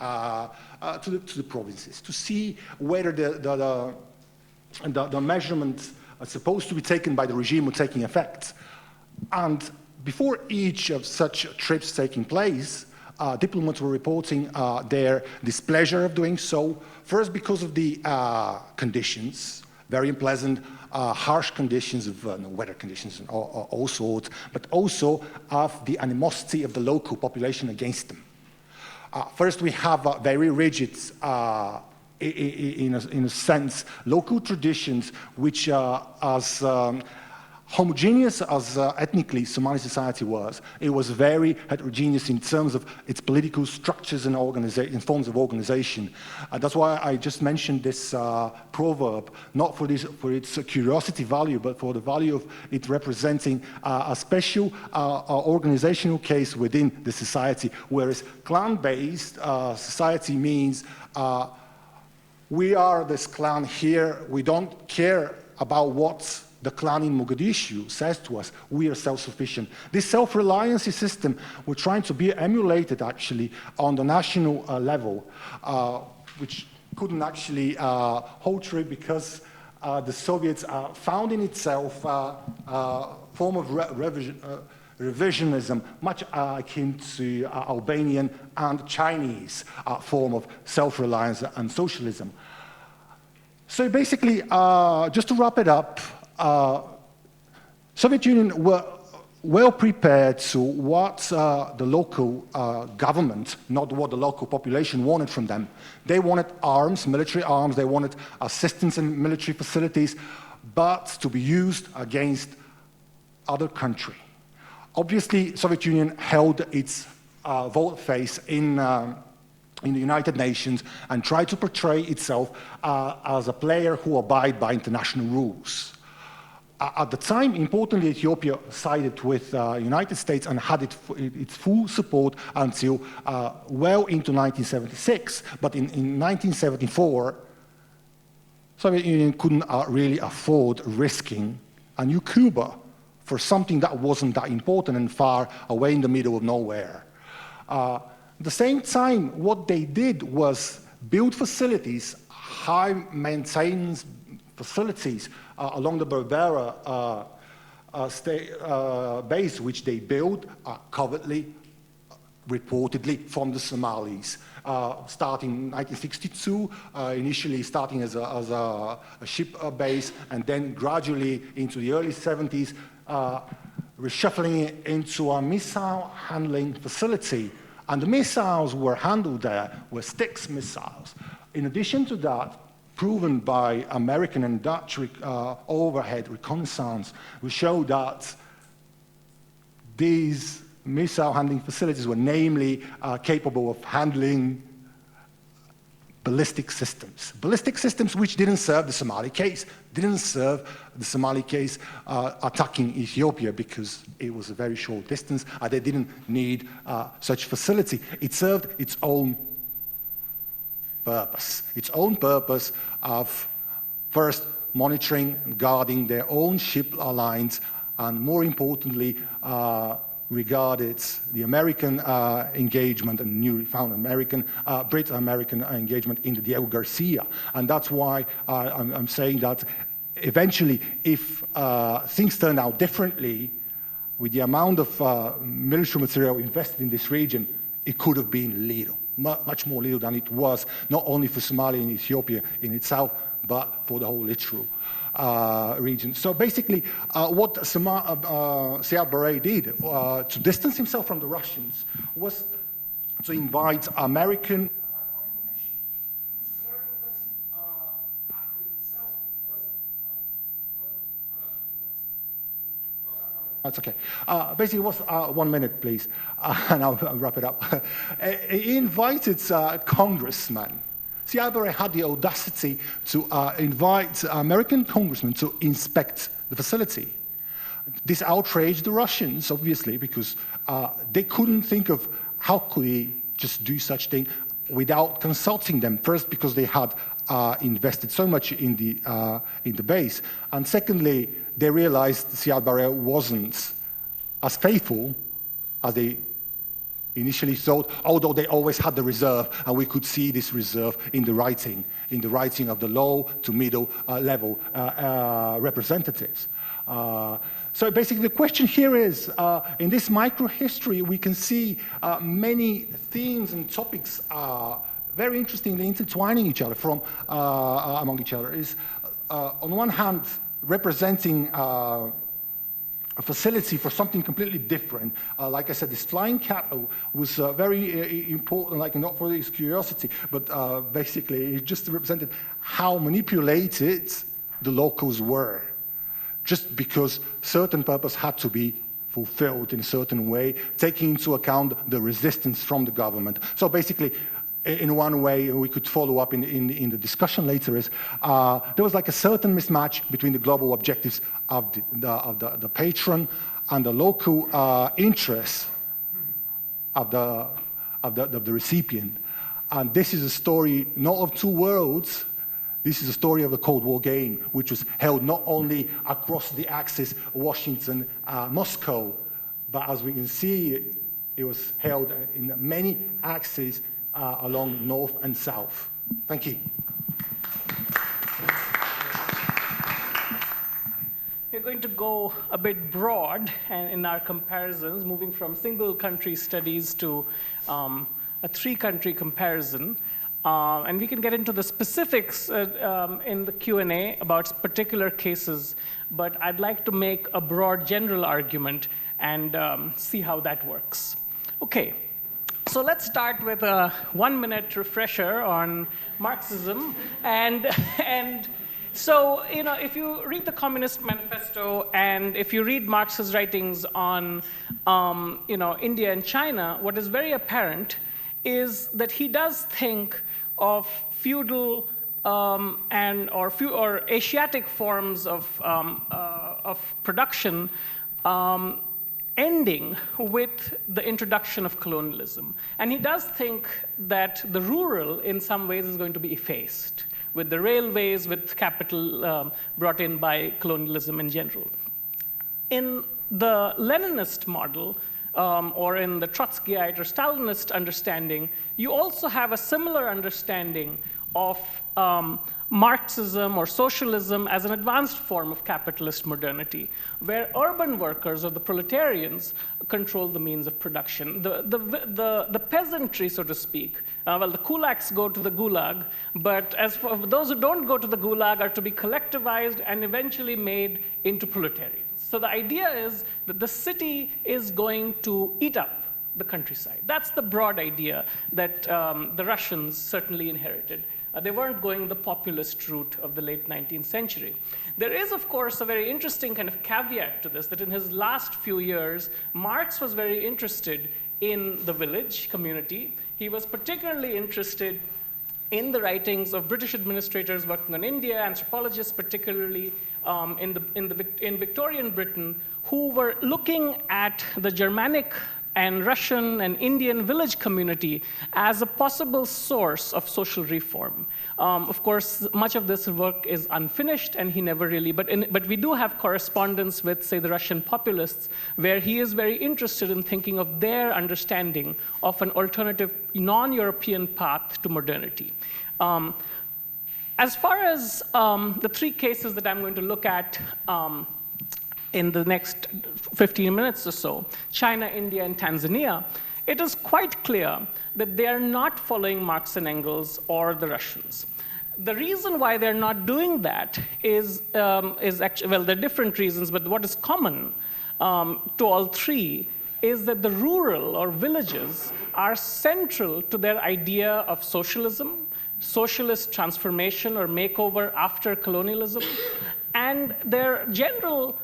provinces to see whether the measurements supposed to be taken by the regime were taking effect. And before each of such trips taking place, diplomats were reporting their displeasure of doing so, first because of the conditions, very unpleasant, harsh conditions of weather conditions and all sorts, but also of the animosity of the local population against them. First, we have very rigid, in a sense, local traditions which as homogeneous as ethnically Somali society was, it was very heterogeneous in terms of its political structures and forms of organization. That's why I just mentioned this proverb, not for its curiosity value, but for the value of it representing a special organizational case within the society, whereas clan-based society means we are this clan here, we don't care about what the clan in Mogadishu says to us, we are self-sufficient. This self-reliance system, we're trying to be emulated actually on the national level, which couldn't actually hold true because the Soviets found in itself a form of revisionism, much akin to Albanian and Chinese form of self-reliance and socialism. So basically, just to wrap it up, Soviet Union were well prepared to what the local government, not what the local population wanted from them. They wanted arms, military arms, they wanted assistance in military facilities, but to be used against other country. Obviously, Soviet Union held its vote face in the United Nations and tried to portray itself as a player who abide by international rules. At the time, importantly, Ethiopia sided with the United States and had its full support until well into 1976. But in 1974, Soviet Union couldn't really afford risking a new Cuba for something that wasn't that important and far away in the middle of nowhere. At the same time, what they did was build facilities, high maintenance facilities along the Berbera base, which they built covertly, reportedly, from the Somalis. Starting in 1962, initially starting as a ship base, and then gradually into the early 70s, reshuffling it into a missile handling facility. And the missiles were handled there were Styx missiles. In addition to that, proven by American and Dutch overhead reconnaissance, we showed that these missile handling facilities were namely capable of handling ballistic systems which didn't serve the Somali case, attacking Ethiopia because it was a very short distance and they didn't need such facility. It served its own purpose of first monitoring and guarding their own ship lines, and more importantly, regarded the American engagement and newly found Brit-American engagement in the Diego Garcia. And that's why I'm saying that eventually, if things turn out differently, with the amount of military material invested in this region, it could have been lethal. Much more lethal than it was, not only for Somalia and Ethiopia in itself, but for the whole littoral region. So basically, what Siad Barre did to distance himself from the Russians was to invite American That's okay. Basically, it was 1 minute, please, and I'll wrap it up. He invited congressmen. Siad Barre had the audacity to invite American congressmen to inspect the facility. This outraged the Russians, obviously, because they couldn't think of how could he just do such thing without consulting them. First, because they had invested so much in the base, and secondly, they realized Siad Barre wasn't as faithful as they initially thought, although they always had the reserve, and we could see this reserve in the writing of the low to middle level representatives. So basically the question here is, in this micro-history, we can see many themes and topics very interestingly intertwining each other among each other. Is on one hand, representing a facility for something completely different. Like I said, this flying cattle was very important, like not for its curiosity, but basically it just represented how manipulated the locals were, just because certain purpose had to be fulfilled in a certain way, taking into account the resistance from the government. So basically, in one way, we could follow up in the discussion later, is there was like a certain mismatch between the global objectives of the patron and the local interests of the recipient. And this is a story not of two worlds. This is a story of the Cold War game, which was held not only across the axis Washington, Moscow, but as we can see, it was held in many axes along north and south. Thank you. We're going to go a bit broad in our comparisons, moving from single country studies to a three-country comparison. And we can get into the specifics in the Q&A about particular cases, but I'd like to make a broad general argument and see how that works. Okay, so let's start with a 1-minute refresher on Marxism. And so, if you read the Communist Manifesto and if you read Marx's writings on, India and China, what is very apparent is that he does think of feudal or Asiatic forms of production ending with the introduction of colonialism. And he does think that the rural, in some ways, is going to be effaced with the railways, with capital brought in by colonialism in general. In the Leninist model, or in the Trotskyite or Stalinist understanding, you also have a similar understanding of Marxism or socialism as an advanced form of capitalist modernity, where urban workers or the proletarians control the means of production. The peasantry, so to speak, the kulaks go to the gulag, but as for those who don't go to the gulag are to be collectivized and eventually made into proletarians. So the idea is that the city is going to eat up the countryside. That's the broad idea that the Russians certainly inherited. They weren't going the populist route of the late 19th century. There is, of course, a very interesting kind of caveat to this, that in his last few years, Marx was very interested in the village community. He was particularly interested in the writings of British administrators working on India, anthropologists particularly in Victorian Britain, who were looking at the Germanic and Russian and Indian village community as a possible source of social reform. Of course, much of this work is unfinished, and he never really, but we do have correspondence with, say, the Russian populists, where he is very interested in thinking of their understanding of an alternative non-European path to modernity. As far as the 3 cases that I'm going to look at in the next 15 minutes or so, China, India, and Tanzania, it is quite clear that they are not following Marx and Engels or the Russians. The reason why they're not doing that is actually, well, there are different reasons, but what is common to all 3 is that the rural or villages are central to their idea of socialism, socialist transformation or makeover after colonialism, and their general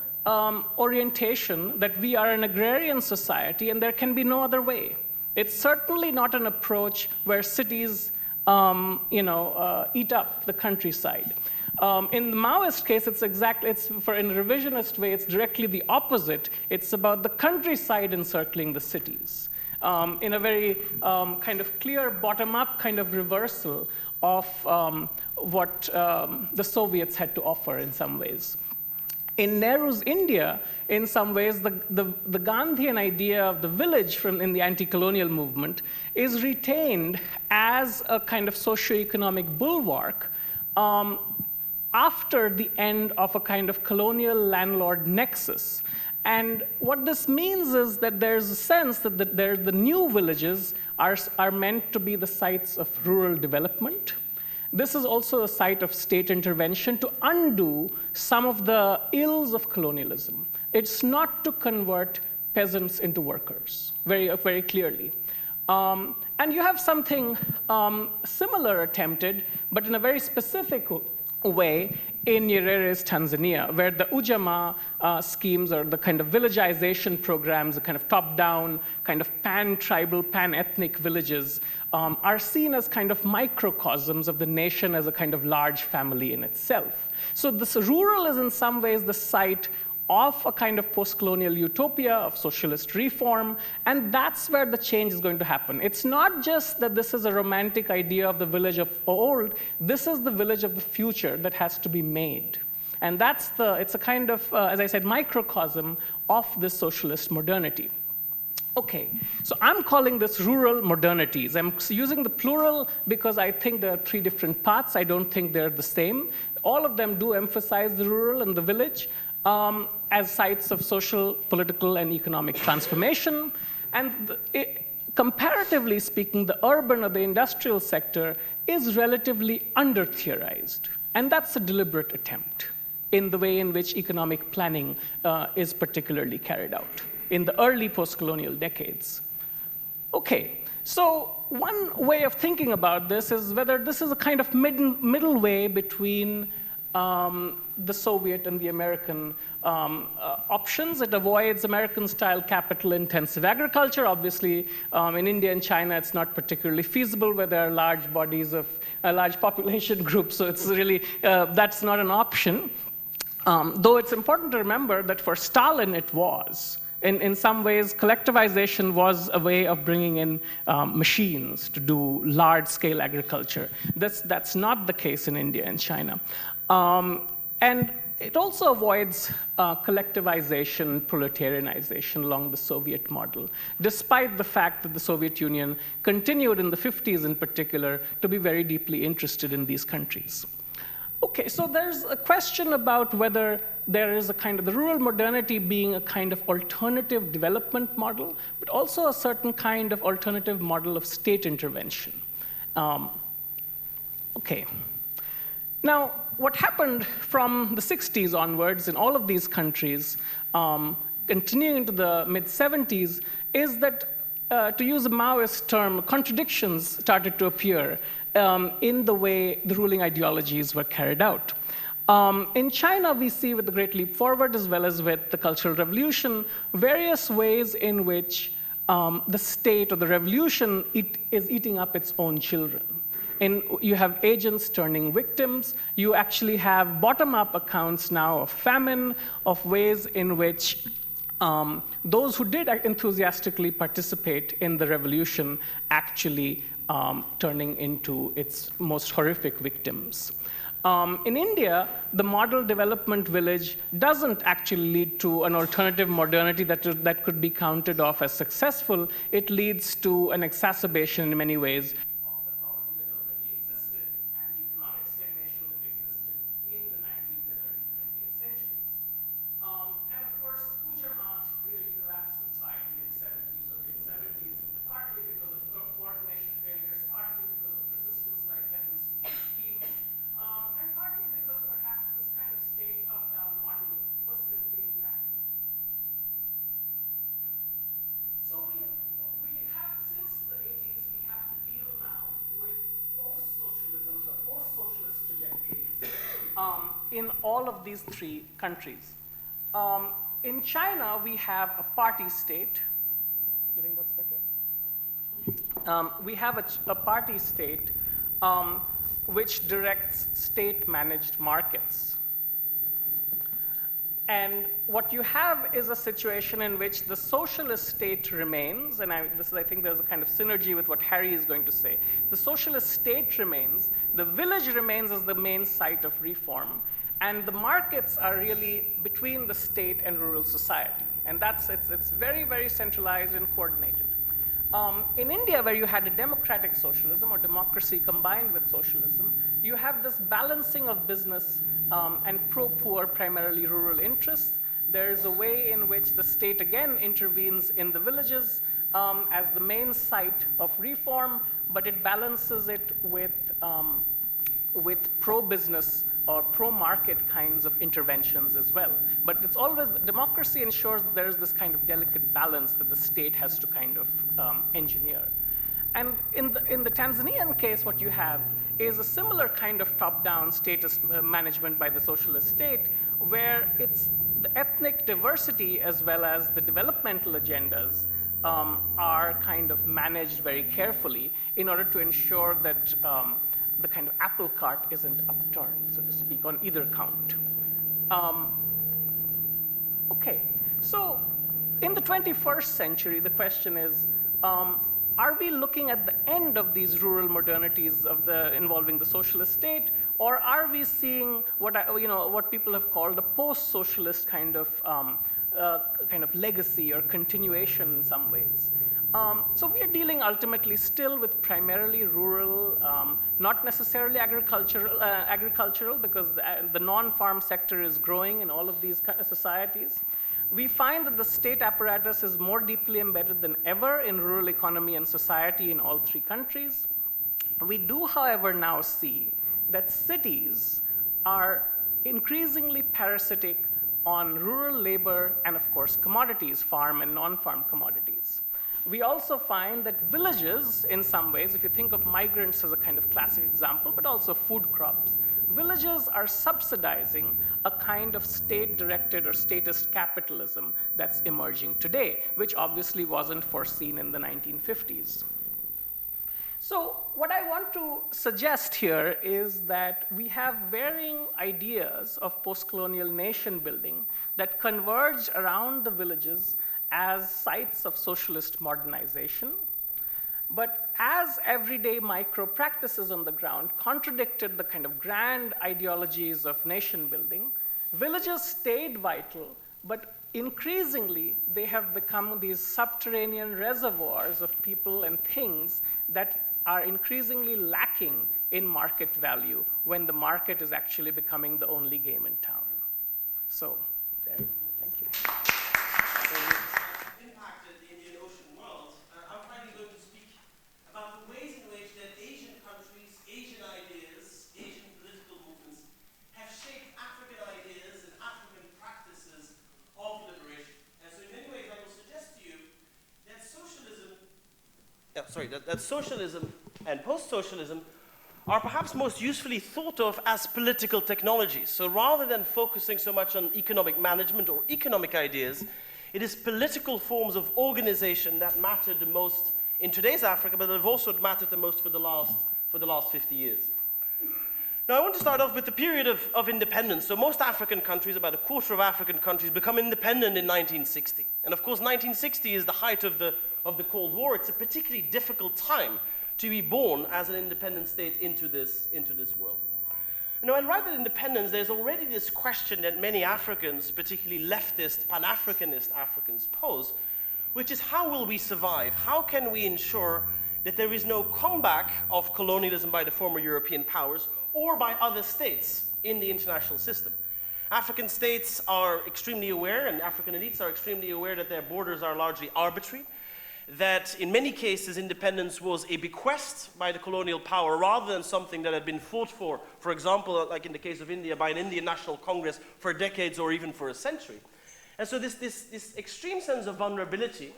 orientation that we are an agrarian society and there can be no other way. It's certainly not an approach where cities eat up the countryside. In the Maoist case, in a revisionist way, it's directly the opposite. It's about the countryside encircling the cities in a very kind of clear bottom-up kind of reversal of what the Soviets had to offer in some ways. In Nehru's India, in some ways, the Gandhian idea of the village in the anti-colonial movement is retained as a kind of socio-economic bulwark after the end of a kind of colonial landlord nexus. And what this means is that there's a sense that the new villages are meant to be the sites of rural development. This is also a site of state intervention to undo some of the ills of colonialism. It's not to convert peasants into workers, very, very clearly. And you have something similar attempted, but in a very specific way in Nyerere's Tanzania, where the Ujamaa schemes or the kind of villagization programs, the kind of top-down, kind of pan-tribal, pan-ethnic villages are seen as kind of microcosms of the nation as a kind of large family in itself. So this rural is in some ways the site of a kind of post-colonial utopia of socialist reform, and that's where the change is going to happen. It's not just that this is a romantic idea of the village of old, this is the village of the future that has to be made. And it's a kind of, as I said, microcosm of this socialist modernity. Okay, so I'm calling this rural modernities. I'm using the plural because I think there are 3 different paths. I don't think they're the same. All of them do emphasize the rural and the village as sites of social, political, and economic transformation. And comparatively speaking, the urban or the industrial sector is relatively under-theorized. And that's a deliberate attempt in the way in which economic planning is particularly carried out in the early post-colonial decades. Okay, so one way of thinking about this is whether this is a kind of middle way between the Soviet and the American options. It avoids American-style capital-intensive agriculture. Obviously, in India and China, it's not particularly feasible where there are large bodies of large population groups. So it's really, that's not an option. Though it's important to remember that for Stalin, it was. In some ways, collectivization was a way of bringing in machines to do large-scale agriculture. That's not the case in India and China. And it also avoids collectivization, proletarianization along the Soviet model, despite the fact that the Soviet Union continued in the 50s in particular to be very deeply interested in these countries. Okay, so there's a question about whether there is a kind of the rural modernity being a kind of alternative development model, but also a certain kind of alternative model of state intervention. Okay. Now, what happened from the 60s onwards in all of these countries, continuing into the mid-70s, is that, to use a Maoist term, contradictions started to appear in the way the ruling ideologies were carried out. In China, we see with the Great Leap Forward, as well as with the Cultural Revolution, various ways in which the state or the revolution is eating up its own children. And you have agents turning victims. You actually have bottom-up accounts now of famine, of ways in which those who did enthusiastically participate in the revolution actually turning into its most horrific victims. In India, the model development village doesn't actually lead to an alternative modernity that could be counted off as successful. It leads to an exacerbation in many ways of the poverty that already existed and the economic stagnation that existed in the 19th and early 20th centuries. And of course, Gujarat really collapses by the mid-70s or mid-70s, partly because of coordination failures, partly because of resistance by peasants to these schemes, and partly because perhaps this kind of state top-down model was simply impractical. So we have, since the 80s, we have to deal now with post-socialisms or post-socialist trajectories in all of these three countries. In China, we have a party state. You think that's better? We have a party state which directs state-managed markets. And what you have is a situation in which the socialist state remains, and I think there's a kind of synergy with what Harry is going to say. The socialist state remains, the village remains as the main site of reform, and the markets are really between the state and rural society. And it's very, very centralized and coordinated. In India, where you had a democratic socialism or democracy combined with socialism, you have this balancing of business and pro-poor, primarily rural interests. There's a way in which the state again intervenes in the villages as the main site of reform, but it balances it with pro-business or pro-market kinds of interventions as well. But it's always, democracy ensures that there is this kind of delicate balance that the state has to kind of engineer. And in the Tanzanian case, what you have is a similar kind of top-down status management by the socialist state, where it's the ethnic diversity as well as the developmental agendas are kind of managed very carefully in order to ensure that the kind of apple cart isn't upturned, so to speak, on either count. Okay, so in the 21st century, the question is, are we looking at the end of these rural modernities involving the socialist state, or are we seeing what people have called a post-socialist kind of legacy or continuation in some ways? So we are dealing ultimately still with primarily rural, not necessarily agricultural, because the non-farm sector is growing in all of these societies. we find that the state apparatus is more deeply embedded than ever in rural economy and society in all three countries. We do, however, now see that cities are increasingly parasitic on rural labor and, of course, commodities, farm and non-farm commodities. We also find that villages, in some ways, if you think of migrants as a kind of classic example, but also food crops, villages are subsidizing a kind of state-directed or statist capitalism that's emerging today, which obviously wasn't foreseen in the 1950s. So what I want to suggest here is that we have varying ideas of post-colonial nation building that converge around the villages as sites of socialist modernization. But as everyday micro-practices on the ground contradicted the kind of grand ideologies of nation building, villages stayed vital, but increasingly they have become these subterranean reservoirs of people and things that are increasingly lacking in market value when the market is actually becoming the only game in town. So, there, thank you. Impacted the Indian Ocean world. I'm finally going to speak about the ways in which that Asian countries, Asian ideas, Asian political movements have shaped African ideas and African practices of liberation. And so in many ways I will suggest to you that socialism that socialism and post-socialism are perhaps most usefully thought of as political technologies. So rather than focusing so much on economic management or economic ideas, it is political forms of organization that matter the most in today's Africa, but that have also mattered the most for the last 50 years. Now I want to start off with the period of independence. So most African countries, about a quarter of African countries, become independent in 1960. And of course 1960 is the height of the Cold War. It's a particularly difficult time to be born as an independent state into this world. Now, and right at independence, there's already this question that many Africans, particularly leftist, Pan-Africanist Africans, pose, which is how will we survive? How can we ensure that there is no comeback of colonialism by the former European powers or by other states in the international system? African states are extremely aware, and African elites are extremely aware that their borders are largely arbitrary, that in many cases independence was a bequest by the colonial power rather than something that had been fought for example, like in the case of India, by an Indian National Congress for decades or even for a century. And so this extreme sense of vulnerability,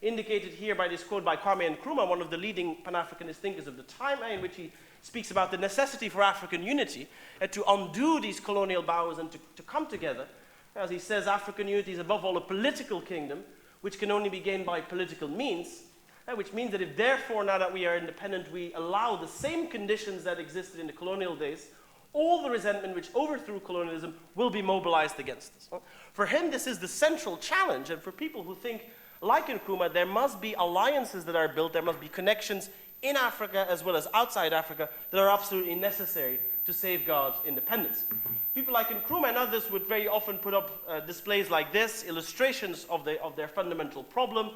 indicated here by this quote by Kwame Nkrumah, one of the leading Pan-Africanist thinkers of the time, in which he speaks about the necessity for African unity to undo these colonial powers and to come together. As he says, African unity is above all a political kingdom, which can only be gained by political means, which means that if therefore, now that we are independent, we allow the same conditions that existed in the colonial days, all the resentment which overthrew colonialism will be mobilized against us. For him, this is the central challenge, and for people who think, like Nkrumah, there must be alliances that are built, there must be connections in Africa as well as outside Africa that are absolutely necessary to safeguard independence. People like Nkrumah and others would very often put up displays like this, illustrations of their fundamental problem.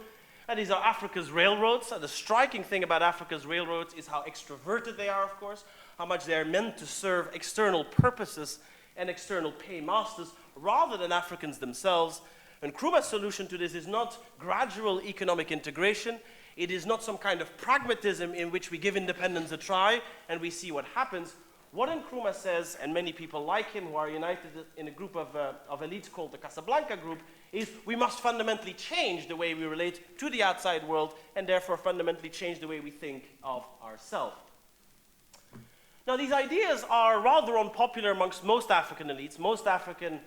And these are Africa's railroads. The striking thing about Africa's railroads is how extroverted they are, of course, how much they are meant to serve external purposes and external paymasters rather than Africans themselves. And Nkrumah's solution to this is not gradual economic integration. It is not some kind of pragmatism in which we give independence a try and we see what happens. What Nkrumah says, and many people like him who are united in a group of elites called the Casablanca Group, is we must fundamentally change the way we relate to the outside world and therefore fundamentally change the way we think of ourselves. Now, these ideas are rather unpopular amongst most African elites. Most African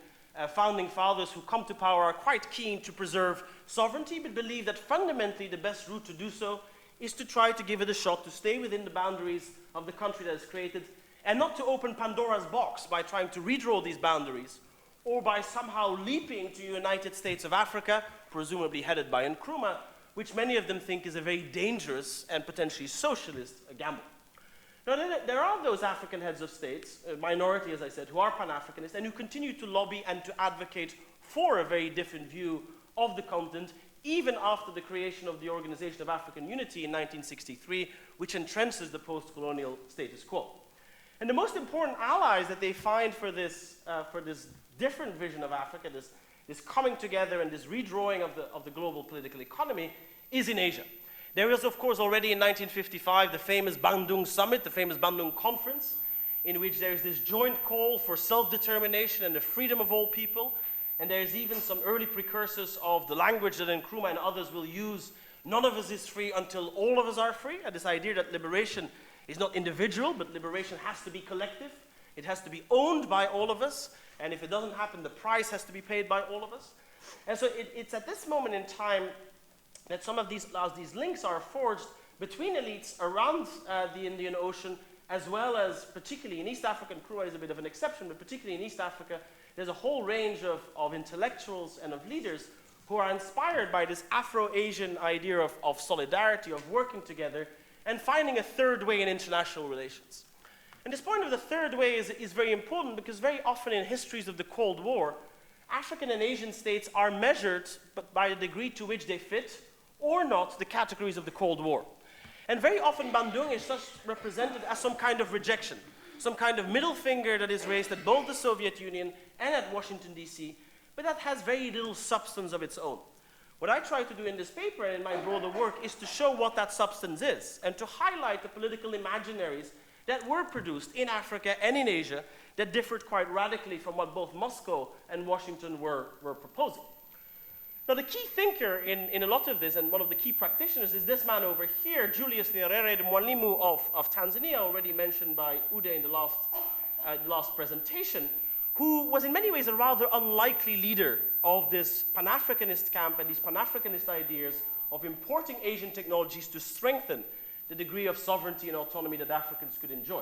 founding fathers who come to power are quite keen to preserve sovereignty, but believe that fundamentally the best route to do so is to try to give it a shot, to stay within the boundaries of the country that is created, and not to open Pandora's box by trying to redraw these boundaries, or by somehow leaping to United States of Africa, presumably headed by Nkrumah, which many of them think is a very dangerous and potentially socialist gamble. Now, there are those African heads of states, a minority, as I said, who are Pan-Africanists and who continue to lobby and to advocate for a very different view of the continent, even after the creation of the Organization of African Unity in 1963, which entrenches the post-colonial status quo. And the most important allies that they find for this different vision of Africa, this this coming together and this redrawing of the global political economy is in Asia. There was, of course, already in 1955 the famous Bandung Summit, the famous Bandung Conference, in which there is this joint call for self-determination and the freedom of all people. And there's even some early precursors of the language that Nkrumah and others will use. None of us is free until all of us are free. And this idea that liberation is not individual, but liberation has to be collective. It has to be owned by all of us. And if it doesn't happen, the price has to be paid by all of us. And so it's at this moment in time that some of these links are forged between elites around the Indian Ocean, as well as particularly in East Africa. And Nkrumah is a bit of an exception, but particularly in East Africa, there's a whole range of intellectuals and of leaders who are inspired by this Afro-Asian idea of solidarity, of working together, and finding a third way in international relations. And this point of the third way is very important because very often in histories of the Cold War, African and Asian states are measured by the degree to which they fit or not the categories of the Cold War. And very often Bandung is just represented as some kind of rejection, some kind of middle finger that is raised at both the Soviet Union and at Washington, D.C., but that has very little substance of its own. What I try to do in this paper and in my broader work is to show what that substance is and to highlight the political imaginaries that were produced in Africa and in Asia that differed quite radically from what both Moscow and Washington were proposing. Now, the key thinker in a lot of this, and one of the key practitioners, is this man over here, Julius Nyerere, the Mwalimu of Tanzania, already mentioned by Uday in the last presentation, who was in many ways a rather unlikely leader of this Pan-Africanist camp and these Pan-Africanist ideas of importing Asian technologies to strengthen the degree of sovereignty and autonomy that Africans could enjoy.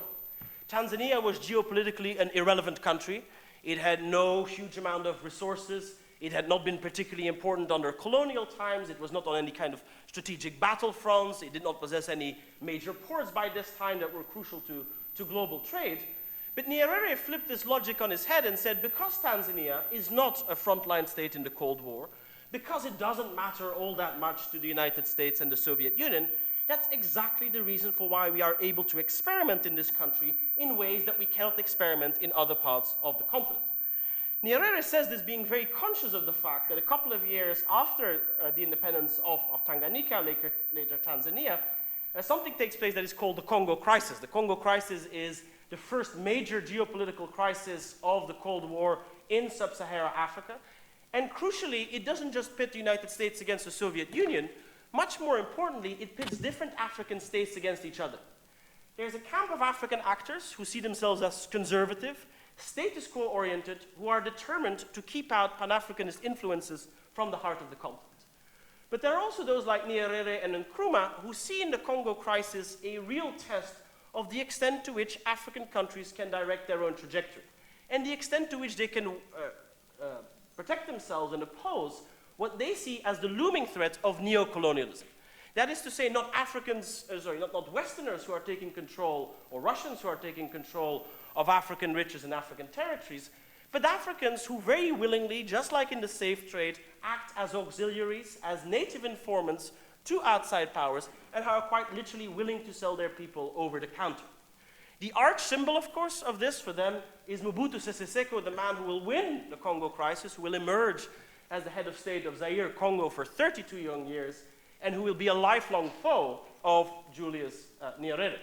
Tanzania was geopolitically an irrelevant country. It had no huge amount of resources. It had not been particularly important under colonial times. It was not on any kind of strategic battlefronts. It did not possess any major ports by this time that were crucial to global trade. But Nyerere flipped this logic on his head and said, because Tanzania is not a frontline state in the Cold War, because it doesn't matter all that much to the United States and the Soviet Union, that's exactly the reason for why we are able to experiment in this country in ways that we cannot experiment in other parts of the continent. Nyerere says this being very conscious of the fact that a couple of years after the independence of Tanganyika, later Tanzania, something takes place that is called the Congo crisis. The Congo crisis is the first major geopolitical crisis of the Cold War in sub-Saharan Africa. And crucially, it doesn't just pit the United States against the Soviet Union. Much more importantly, it pits different African states against each other. There's a camp of African actors who see themselves as conservative, status quo-oriented, who are determined to keep out Pan-Africanist influences from the heart of the continent. But there are also those like Nyerere and Nkrumah who see in the Congo crisis a real test of the extent to which African countries can direct their own trajectory, and the extent to which they can protect themselves and oppose what they see as the looming threat of neocolonialism. That is to say, not Westerners who are taking control, or Russians who are taking control of African riches and African territories, but Africans who very willingly, just like in the slave trade, act as auxiliaries, as native informants to outside powers, and are quite literally willing to sell their people over the counter. The arch symbol, of course, of this for them is Mobutu Sese Seko, the man who will win the Congo crisis, who will emerge as the head of state of Zaire, Congo, for 32 young years, and who will be a lifelong foe of Julius Nyerere.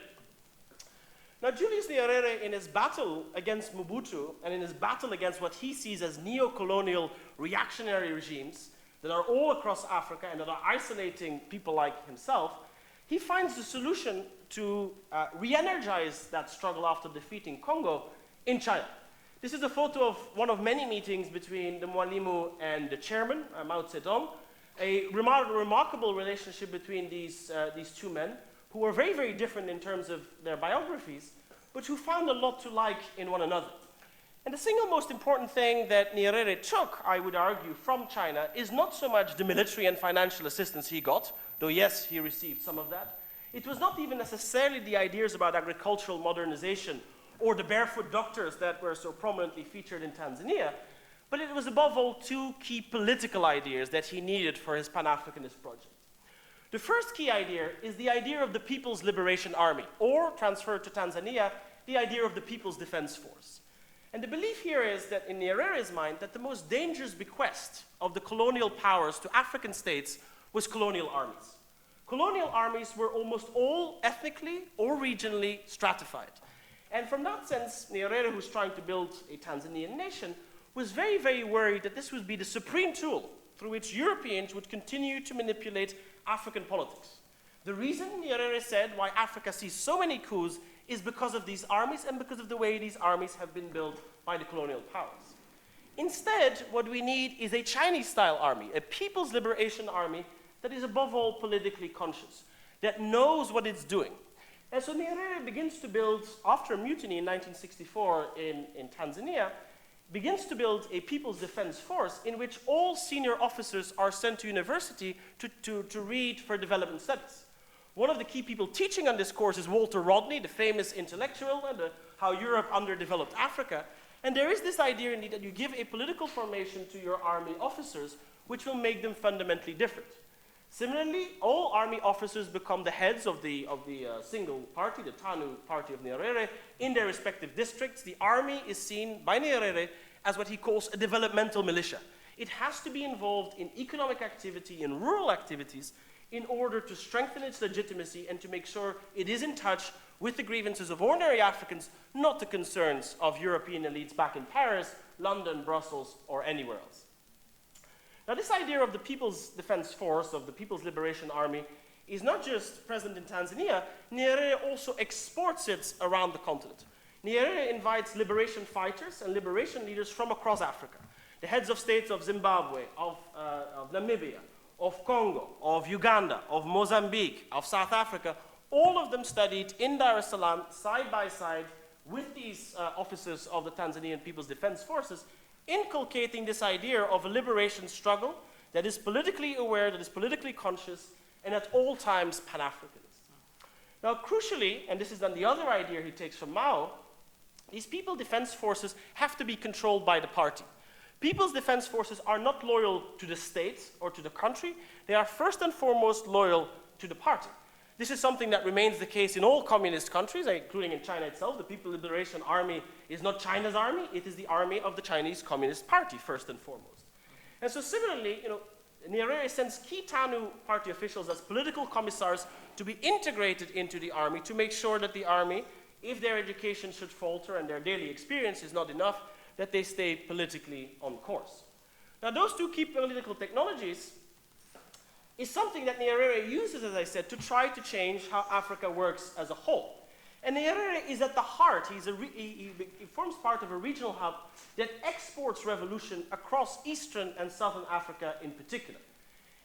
Now, Julius Nyerere, in his battle against Mobutu, and in his battle against what he sees as neo-colonial reactionary regimes that are all across Africa and that are isolating people like himself, he finds the solution to re-energize that struggle after defeating Congo in China. This is a photo of one of many meetings between the Mwalimu and the chairman, Mao Zedong, a remarkable relationship between these two men, who were very, very different in terms of their biographies, but who found a lot to like in one another. And the single most important thing that Nyerere took, I would argue, from China is not so much the military and financial assistance he got, though yes, he received some of that. It was not even necessarily the ideas about agricultural modernization or the barefoot doctors that were so prominently featured in Tanzania, but it was above all two key political ideas that he needed for his Pan-Africanist project. The first key idea is the idea of the People's Liberation Army, or, transferred to Tanzania, the idea of the People's Defense Force. And the belief here is that in Nyerere's mind, that the most dangerous bequest of the colonial powers to African states was colonial armies. Colonial armies were almost all ethnically or regionally stratified. And from that sense, Nyerere, who's trying to build a Tanzanian nation, was very, very worried that this would be the supreme tool through which Europeans would continue to manipulate African politics. The reason, Nyerere said, why Africa sees so many coups is because of these armies and because of the way these armies have been built by the colonial powers. Instead, what we need is a Chinese-style army, a people's liberation army that is above all politically conscious, that knows what it's doing. And so Nyerere begins to build, after a mutiny in 1964 in Tanzania, begins to build a people's defense force in which all senior officers are sent to university to read for development studies. One of the key people teaching on this course is Walter Rodney, the famous intellectual, and how Europe underdeveloped Africa. And there is this idea indeed that you give a political formation to your army officers which will make them fundamentally different. Similarly, all army officers become the heads of the single party, the TANU party of Nyerere, in their respective districts. The army is seen by Nyerere as what he calls a developmental militia. It has to be involved in economic activity, in rural activities, in order to strengthen its legitimacy and to make sure it is in touch with the grievances of ordinary Africans, not the concerns of European elites back in Paris, London, Brussels, or anywhere else. Now, this idea of the People's Defense Force, of the People's Liberation Army, is not just present in Tanzania. Nyerere also exports it around the continent. Nyerere invites liberation fighters and liberation leaders from across Africa. The heads of states of Zimbabwe, of Namibia, of Congo, of Uganda, of Mozambique, of South Africa, all of them studied in Dar es Salaam, side by side, with these officers of the Tanzanian People's Defense Forces, inculcating this idea of a liberation struggle that is politically aware, that is politically conscious, and at all times Pan-Africanist. Now, crucially, and this is then the other idea he takes from Mao, these People's Defense Forces have to be controlled by the party. People's Defense Forces are not loyal to the state or to the country. They are first and foremost loyal to the party. This is something that remains the case in all communist countries, including in China itself. The People's Liberation Army is not China's army, it is the army of the Chinese Communist Party, first and foremost. And so similarly, Nyerere sends key TANU party officials as political commissars to be integrated into the army to make sure that the army, if their education should falter and their daily experience is not enough, that they stay politically on course. Now, those two key political technologies is something that Nyerere uses, as I said, to try to change how Africa works as a whole. And Nyerere is at the heart, he forms part of a regional hub that exports revolution across Eastern and Southern Africa in particular.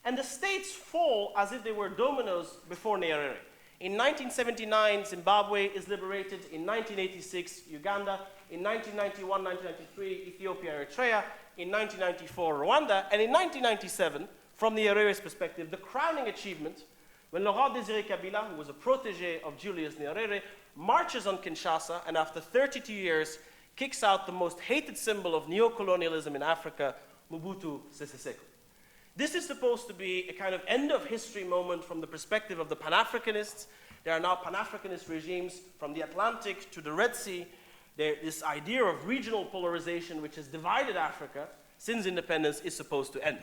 And the states fall as if they were dominoes before Nyerere. In 1979, Zimbabwe is liberated. In 1986, Uganda. In 1991, 1993, Ethiopia, Eritrea. In 1994, Rwanda. And in 1997, from Nyerere's perspective, the crowning achievement, when Laurent Désiré Kabila, who was a protege of Julius Nyerere, marches on Kinshasa and after 32 years kicks out the most hated symbol of neocolonialism in Africa, Mobutu Sese Seko. This is supposed to be a kind of end of history moment from the perspective of the Pan-Africanists. There are now Pan-Africanist regimes from the Atlantic to the Red Sea. This idea of regional polarization, which has divided Africa since independence, is supposed to end.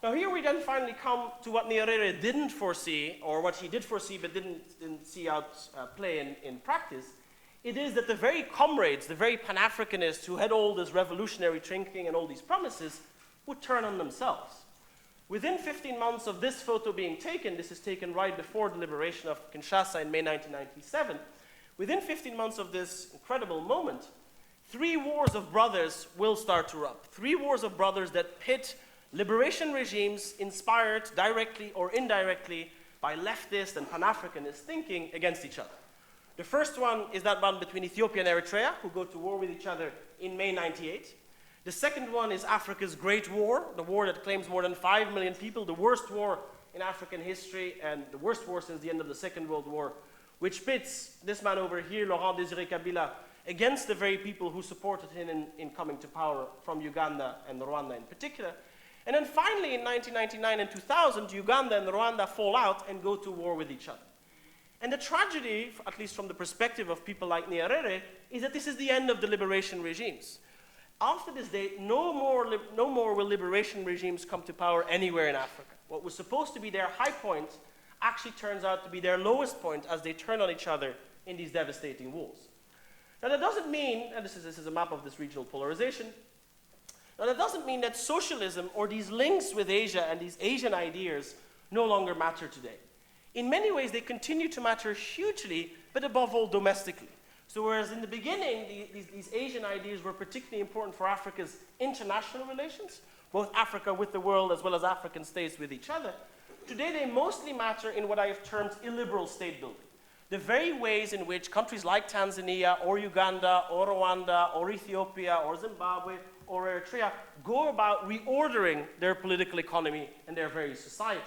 Now here we then finally come to what Nyerere didn't foresee, or what he did foresee but didn't see out play in practice. It is that the very comrades, the very Pan-Africanists who had all this revolutionary thinking and all these promises, would turn on themselves. Within 15 months of this photo being taken, this is taken right before the liberation of Kinshasa in May 1997, within 15 months of this incredible moment, 3 wars of brothers will start to erupt. 3 wars of brothers that pit liberation regimes inspired directly or indirectly by leftist and Pan-Africanist thinking against each other. The first one is that one between Ethiopia and Eritrea, who go to war with each other in May 98. The second one is Africa's Great War, the war that claims more than 5 million people, the worst war in African history and the worst war since the end of the Second World War, which pits this man over here, Laurent Désiré Kabila, against the very people who supported him in coming to power from Uganda and Rwanda in particular. And then finally, in 1999 and 2000, Uganda and Rwanda fall out and go to war with each other. And the tragedy, at least from the perspective of people like Nyerere, is that this is the end of the liberation regimes. After this date, no more will liberation regimes come to power anywhere in Africa. What was supposed to be their high point actually turns out to be their lowest point as they turn on each other in these devastating wars. Now that doesn't mean, and this is a map of this regional polarization, now that doesn't mean that socialism or these links with Asia and these Asian ideas no longer matter today. In many ways, they continue to matter hugely, but above all domestically. So whereas in the beginning, these Asian ideas were particularly important for Africa's international relations, both Africa with the world as well as African states with each other, today they mostly matter in what I have termed illiberal state building. The very ways in which countries like Tanzania or Uganda or Rwanda or Ethiopia or Zimbabwe or Eritrea go about reordering their political economy and their very society.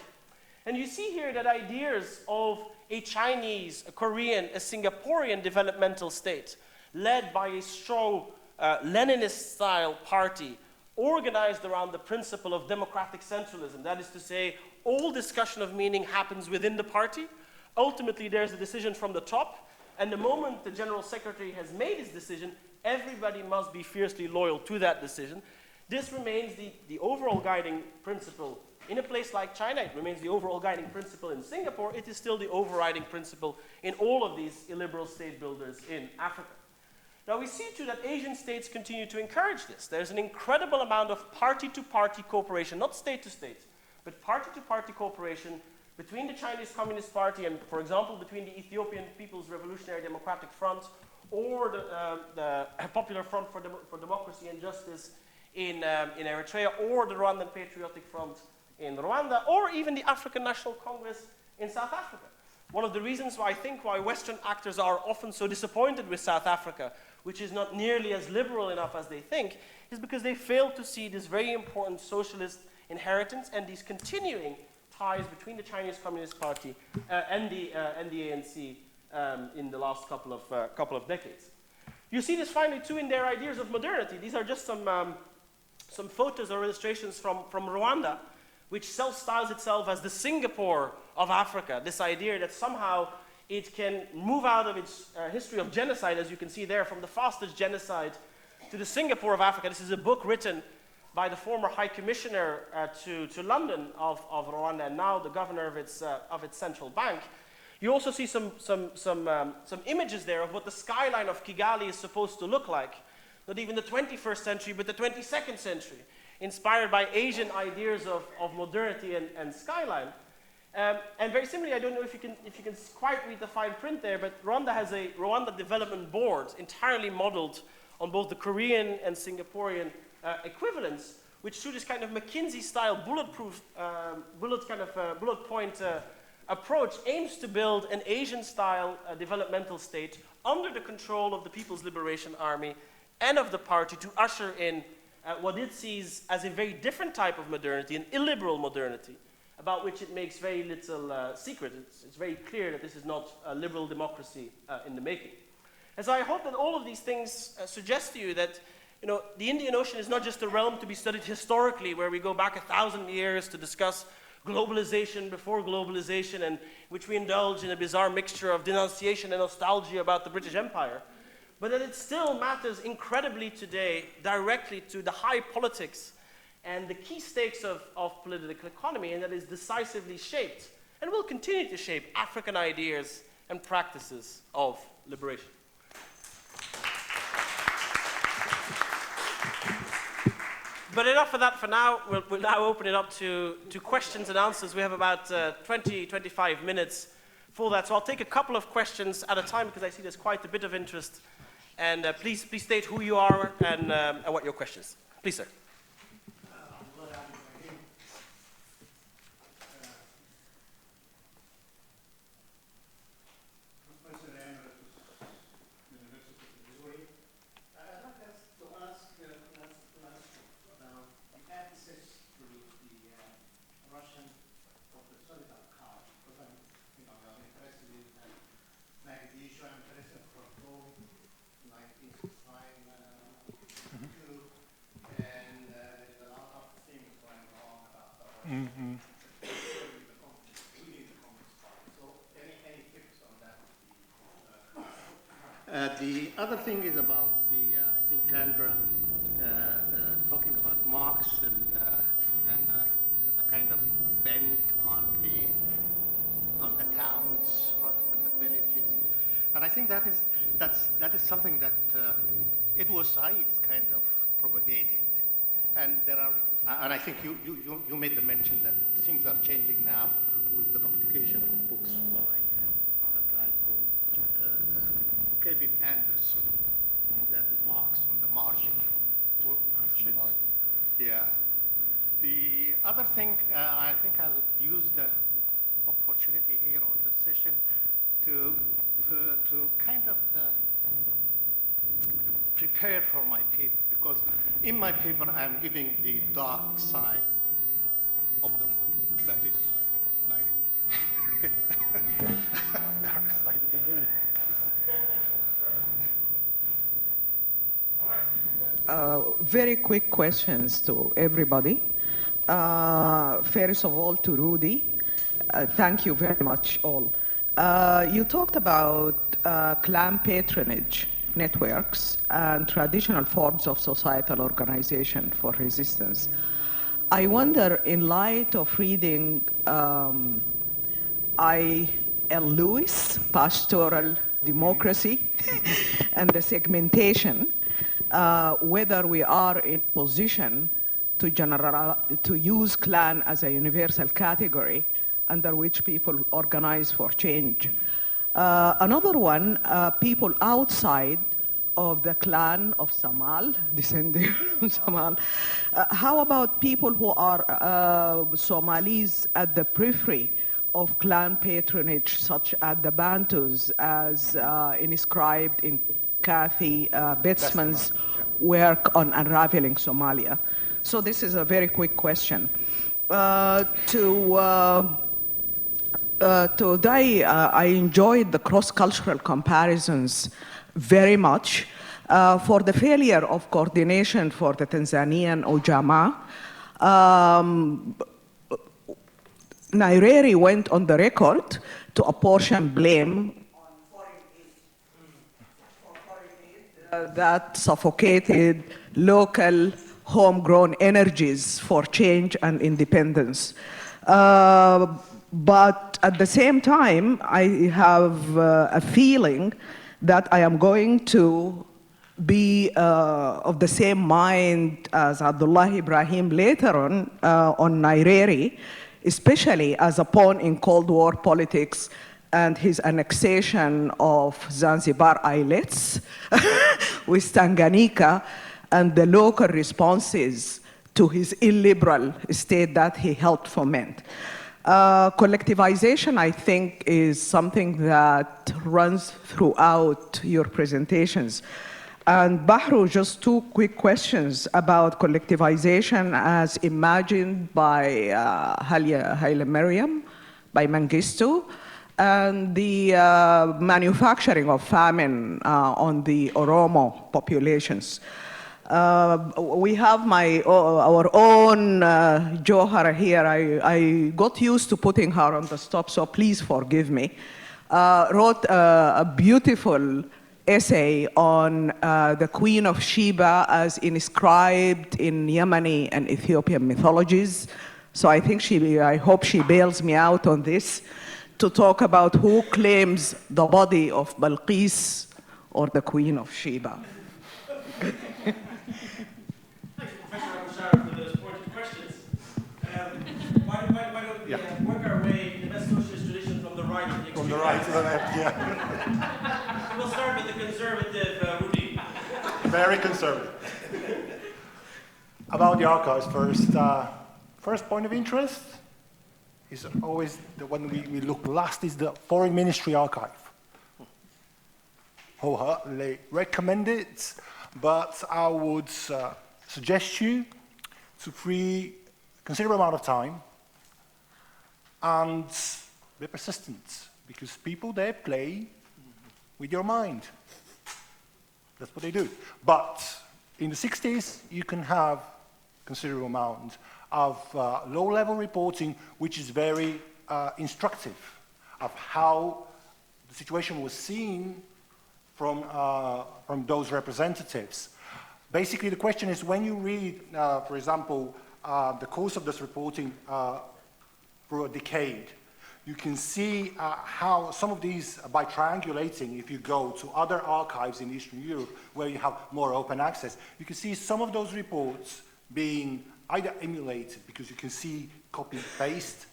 And you see here that ideas of a Chinese, a Korean, a Singaporean developmental state led by a strong Leninist-style party organized around the principle of democratic centralism. That is to say, all discussion of meaning happens within the party. Ultimately, there's a decision from the top, and the moment the General Secretary has made his decision, everybody must be fiercely loyal to that decision. This remains the overall guiding principle in a place like China. It remains the overall guiding principle in Singapore. It is still the overriding principle in all of these illiberal state builders in Africa. Now we see too that Asian states continue to encourage this. There's an incredible amount of party-to-party cooperation, not state-to-state, but party-to-party cooperation between the Chinese Communist Party and, for example, between the Ethiopian People's Revolutionary Democratic Front or the Popular Front for Democracy and Justice in Eritrea, or the Rwandan Patriotic Front in Rwanda, or even the African National Congress in South Africa. One of the reasons why I think why Western actors are often so disappointed with South Africa, which is not nearly as liberal enough as they think, is because they fail to see this very important socialist inheritance and these continuing ties between the Chinese Communist Party and the ANC in the last couple of decades. You see this finally too in their ideas of modernity. These are just some photos or illustrations from Rwanda, which self-styles itself as the Singapore of Africa. This idea that somehow it can move out of its history of genocide, as you can see there, from the fastest genocide to the Singapore of Africa. This is a book written by the former High Commissioner to London of Rwanda, and now the governor of its central bank. You also see some images there of what the skyline of Kigali is supposed to look like. Not even the 21st century, but the 22nd century, inspired by Asian ideas of modernity and skyline. And very similarly, I don't know if you can quite read the fine print there, but Rwanda has a Rwanda Development Board entirely modeled on both the Korean and Singaporean equivalents, which through this kind of McKinsey-style bulletproof, bullet point approach aims to build an Asian-style developmental state under the control of the People's Liberation Army and of the party to usher in what it sees as a very different type of modernity, an illiberal modernity, about which it makes very little secret. It's very clear that this is not a liberal democracy in the making. And so I hope that all of these things suggest to you that the Indian Ocean is not just a realm to be studied historically, where we go back 1,000 years to discuss globalization before globalization, and which we indulge in a bizarre mixture of denunciation and nostalgia about the British Empire, but that it still matters incredibly today directly to the high politics and the key stakes of political economy, and that is decisively shaped and will continue to shape African ideas and practices of liberation. But enough of that for now. We'll now open it up to questions and answers. We have about 25 minutes for that. So I'll take a couple of questions at a time because I see there's quite a bit of interest. And please state who you are and what your question is. Please, sir. The other thing is about the, I think Chandra talking about Marx and the kind of bent on the towns rather than the villages, and I think that is something that Edward Said kind of propagated, and and I think you made the mention that things are changing now with the publication of books by a guy called Kevin Anderson, that is Marx on the margin. Yeah. The other thing, I think I'll use the opportunity here on the session to kind of prepare for my paper, because in my paper I'm giving the dark side of the moon. That is dark side of the moon. Very quick questions to everybody. First of all, to Rudy. Thank you very much, all. You talked about clan patronage networks and traditional forms of societal organization for resistance. I wonder, in light of reading I.L. Lewis, Pastoral Democracy, and the segmentation, whether we are in position to use clan as a universal category under which people organize for change. Another one, people outside of the clan of Somal, descending from Somal. How about people who are Somalis at the periphery of clan patronage, such as the Bantus, as inscribed in Kathy Betzman's work on unraveling Somalia? So this is a very quick question. Today, I enjoyed the cross-cultural comparisons very much. For the failure of coordination for the Tanzanian Ujamaa, Nyerere went on the record to apportion blame on foreign aid that suffocated local homegrown energies for change and independence. But at the same time, I have a feeling that I am going to be of the same mind as Abdullah Ibrahim later on Nyerere, especially as a pawn in Cold War politics and his annexation of Zanzibar islets with Tanganyika and the local responses to his illiberal state that he helped foment. Collectivization, I think, is something that runs throughout your presentations. And Bahru, just two quick questions about collectivization as imagined by Haile Mariam, by Mengistu, and the manufacturing of famine on the Oromo populations. We have our own Johara here. I got used to putting her on the stop, so please forgive me. Wrote a beautiful essay on the Queen of Sheba as inscribed in Yemeni and Ethiopian mythologies. So I think I hope she bails me out on this to talk about who claims the body of Balqis or the Queen of Sheba. For those pointed questions. Why don't we work our way in the best socialist tradition from the right to the extreme? From the right to the left, yeah. We'll start with the conservative Rudy. Very conservative. About the archives first. First point of interest is always the one we look last is the Foreign Ministry archive. Wholeheartedly recommend it, but I would suggest you to free a considerable amount of time and be persistent, because people there play with your mind. That's what they do. But in the 60s, you can have considerable amount of low-level reporting, which is very instructive of how the situation was seen from those representatives. Basically, the question is, when you read, for example, the course of this reporting for a decade, you can see how some of these, by triangulating, if you go to other archives in Eastern Europe where you have more open access, you can see some of those reports being either emulated, because you can see copy-paste,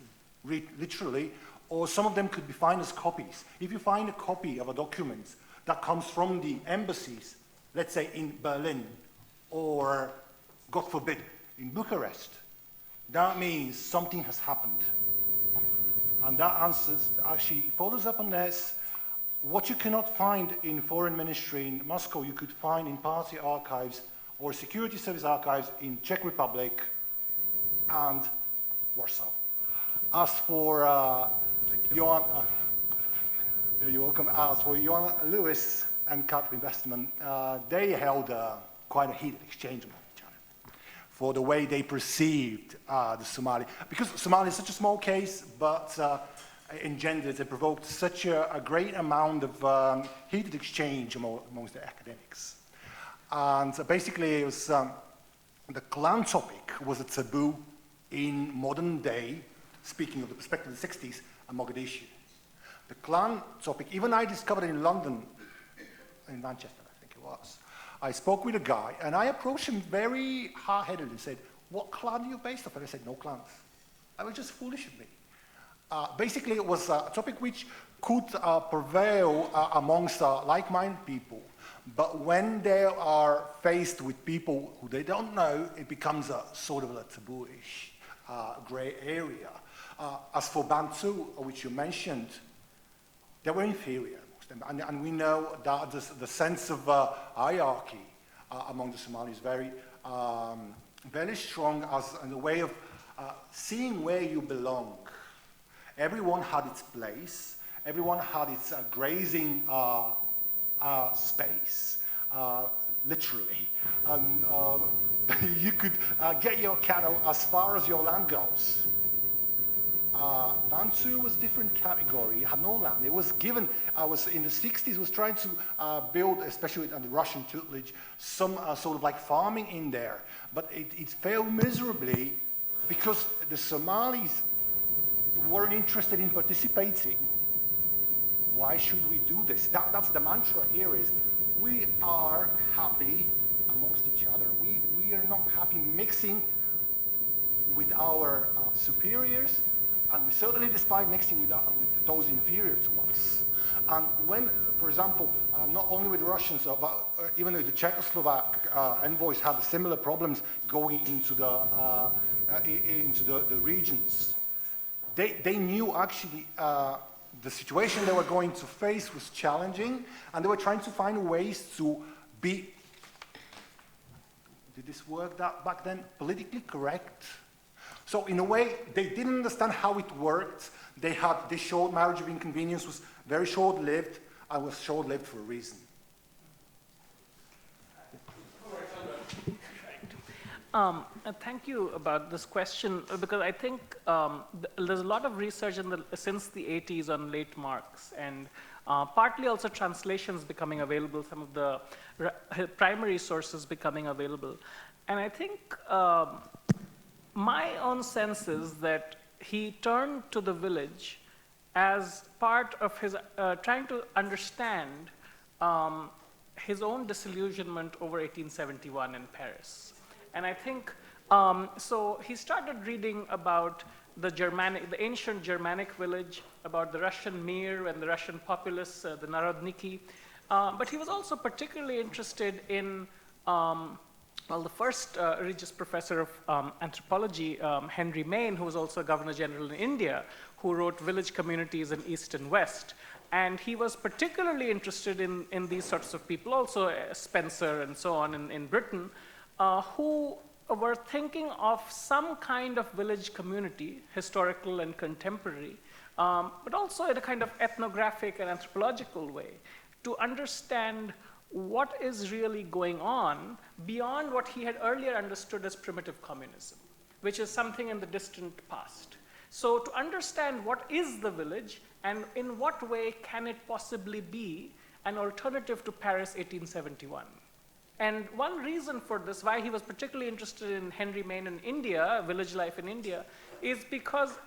literally, or some of them could be found as copies. If you find a copy of a document that comes from the embassies, let's say in Berlin, or, God forbid, in Bucharest, that means something has happened. And that answers, actually follows up on this. What you cannot find in foreign ministry in Moscow, you could find in party archives or security service archives in Czech Republic and Warsaw. As for Johan, you're welcome. As for Johan Lewis and Qatar Investment, they held quite a heated exchange among each other for the way they perceived the Somali. Because Somali is such a small case, but engendered and provoked such a great amount of heated exchange amongst the academics. And basically, it was the clan topic was a taboo in modern day, speaking of the perspective of the 60s, and Mogadishu. The clan topic, even I discovered in London, in Manchester, I think it was. I spoke with a guy, and I approached him very hard-headed and said, "What clan are you based off?" And I said, "No clans." That was just foolish of me. Basically, it was a topic which could prevail amongst like-minded people, but when they are faced with people who they don't know, it becomes a sort of a taboo-ish gray area. As for Bantu, which you mentioned, they were inferior. And we know that the sense of hierarchy among the Somalis is very strong as in a way of seeing where you belong. Everyone had its place. Everyone had its grazing space, literally. You could get your cattle as far as your land goes. Bantu was a different category. It had no land. It was given, in the 60s, was trying to build, especially under Russian tutelage, some sort of like farming in there. But it failed miserably because the Somalis weren't interested in participating. Why should we do this? That's the mantra here is, we are happy amongst each other. We are not happy mixing with our superiors, and we certainly despise mixing with those inferior to us. And when, for example, not only with the Russians, but even with the Czechoslovak envoys had similar problems going into the regions, they knew actually the situation they were going to face was challenging, and they were trying to find ways to be, did this work back then, politically correct? So in a way, they didn't understand how it worked. They showed marriage of inconvenience was very short-lived, and was short-lived for a reason. Thank you about this question, because I think there's a lot of research since the 80s on late Marx, and partly also translations becoming available, some of the primary sources becoming available. And I think my own sense is that he turned to the village as part of his trying to understand his own disillusionment over 1871 in Paris. And I think, so he started reading about the ancient Germanic village, about the Russian mir and the Russian populace, the Narodniki. But he was also particularly interested in, the first Regius Professor of Anthropology, Henry Maine, who was also a Governor General in India, who wrote Village Communities in East and West. And he was particularly interested in these sorts of people, also Spencer and so on in Britain, who were thinking of some kind of village community, historical and contemporary, but also in a kind of ethnographic and anthropological way, to understand what is really going on beyond what he had earlier understood as primitive communism, which is something in the distant past. So to understand what is the village and in what way can it possibly be an alternative to Paris 1871. And one reason for this, why he was particularly interested in Henry Maine in India, village life in India, is because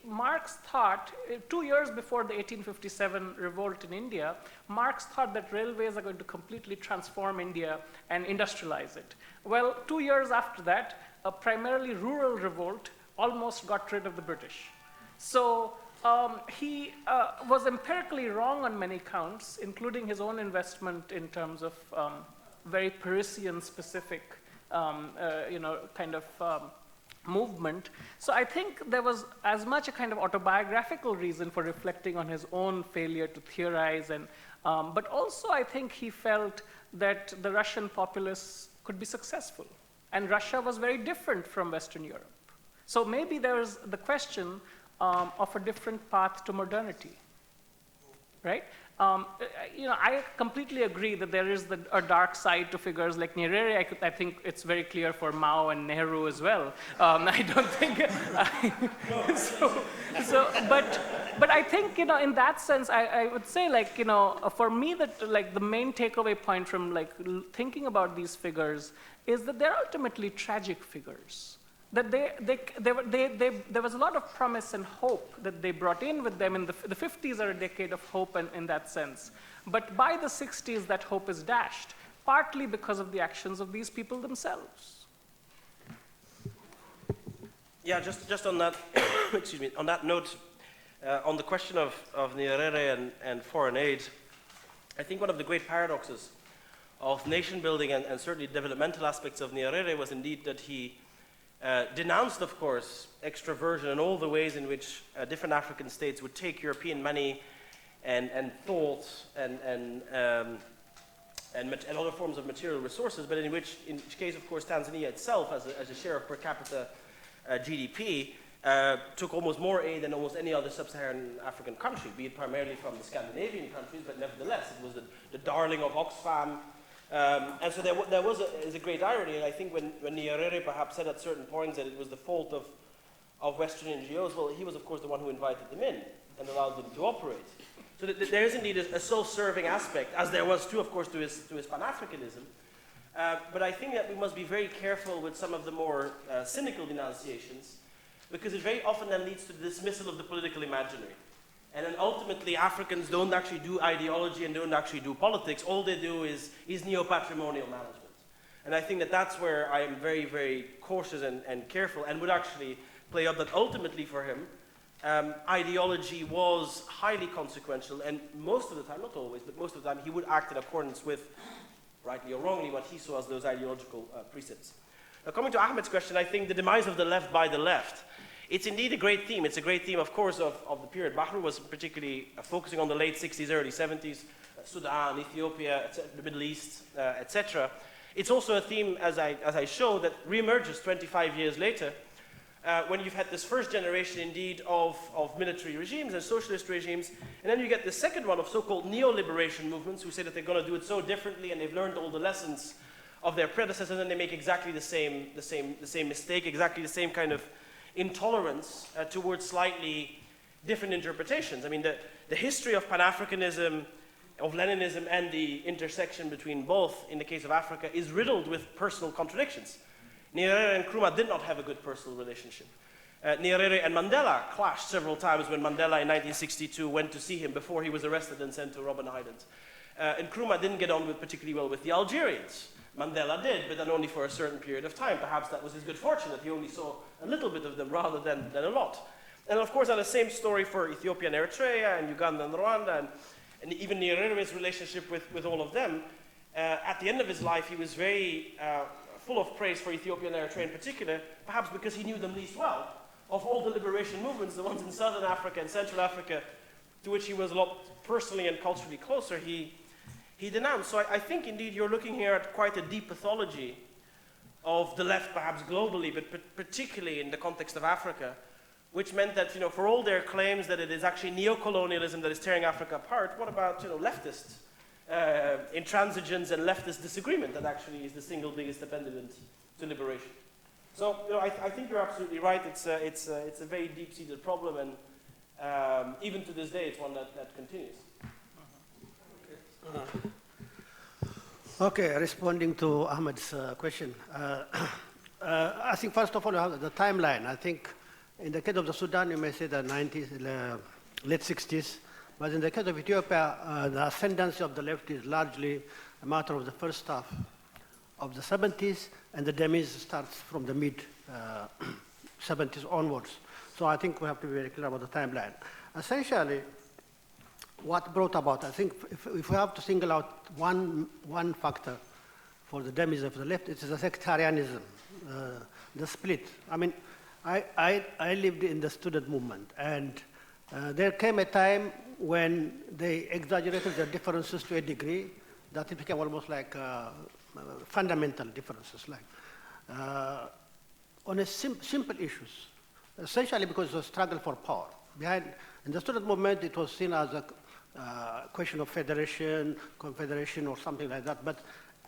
Marx thought, 2 years before the 1857 revolt in India, Marx thought that railways are going to completely transform India and industrialize it. Well, 2 years after that, a primarily rural revolt almost got rid of the British. So he was empirically wrong on many counts, including his own investment in terms of very Parisian-specific, kind of movement. So I think there was as much a kind of autobiographical reason for reflecting on his own failure to theorize, and but also I think he felt that the Russian populace could be successful, and Russia was very different from Western Europe. So maybe there's the question of a different path to modernity, right? I completely agree that there is a dark side to figures like Nyerere. I think it's very clear for Mao and Nehru as well. I don't think. But I think in that sense, I would say for me that the main takeaway point from thinking about these figures is that they're ultimately tragic figures. That there was a lot of promise and hope that they brought in with them. In the 50s are a decade of hope in that sense. But by the 60s, that hope is dashed, partly because of the actions of these people themselves. Yeah, just on that, excuse me, on that note, on the question of Nyerere and foreign aid, I think one of the great paradoxes of nation building and certainly developmental aspects of Nyerere was indeed that he denounced, of course, extraversion and all the ways in which different African states would take European money and thought and other forms of material resources, but in which case, of course, Tanzania itself, as a share of per capita GDP, took almost more aid than almost any other sub-Saharan African country, be it primarily from the Scandinavian countries, but nevertheless, it was the darling of Oxfam. And so there is a great irony, and I think when Nyerere perhaps said at certain points that it was the fault of Western NGOs, well, he was of course the one who invited them in and allowed them to operate. So there is indeed a self-serving aspect, as there was too, of course, to his Pan-Africanism. But I think that we must be very careful with some of the more cynical denunciations, because it very often then leads to the dismissal of the political imaginary. And then ultimately, Africans don't actually do ideology and don't actually do politics. All they do is neo-patrimonial management. And I think that that's where I am very, very cautious and careful, and would actually play up that ultimately for him, ideology was highly consequential, and most of the time, not always, but most of the time, he would act in accordance with, rightly or wrongly, what he saw as those ideological precepts. Now, coming to Ahmed's question, I think the demise of the left by the left, it's indeed a great theme. It's a great theme, of course, of the period. Bahru was particularly focusing on the late 60s, early 70s, Sudan, Ethiopia, the Middle East, etc. It's also a theme, as I show, that reemerges 25 years later, when you've had this first generation, indeed, of military regimes and socialist regimes, and then you get the second one of so-called neo-liberation movements who say that they're going to do it so differently and they've learned all the lessons of their predecessors, and they make exactly the same mistake, exactly the same kind of intolerance towards slightly different interpretations. I mean, the history of Pan-Africanism, of Leninism, and the intersection between both, in the case of Africa, is riddled with personal contradictions. Nyerere and Nkrumah did not have a good personal relationship. Nyerere and Mandela clashed several times when Mandela in 1962 went to see him before he was arrested and sent to Robben Island. Nkrumah didn't get on particularly well with the Algerians. Mandela did, but then only for a certain period of time. Perhaps that was his good fortune, that he only saw a little bit of them rather than a lot. And of course, the same story for Ethiopia and Eritrea, and Uganda and Rwanda, and even Nyerere's relationship with all of them. At the end of his life, he was very full of praise for Ethiopia and Eritrea in particular, perhaps because he knew them least well. Of all the liberation movements, the ones in Southern Africa and Central Africa, to which he was a lot personally and culturally closer, he denounced. So I think, indeed, you're looking here at quite a deep pathology of the left, perhaps globally, but particularly in the context of Africa, which meant that, for all their claims that it is actually neo-colonialism that is tearing Africa apart, what about, leftists? Intransigence and leftist disagreement that actually is the single biggest impediment to liberation. So, I think you're absolutely right. It's a very deep-seated problem, and even to this day, it's one that continues. Okay, responding to Ahmed's question. I think first of all, the timeline. I think in the case of the Sudan, you may say the 90s, late 60s. But in the case of Ethiopia, the ascendancy of the left is largely a matter of the first half of the 70s, and the demise starts from the mid 70s onwards. So I think we have to be very clear about the timeline. Essentially, what brought about, I think if we have to single out one factor for the demise of the left, it is the sectarianism, the split. I mean, I lived in the student movement, and there came a time when they exaggerated the differences to a degree that it became almost like fundamental differences, like on a simple issues, essentially because it was a struggle for power. In the student movement, it was seen as a question of federation, confederation, or something like that. But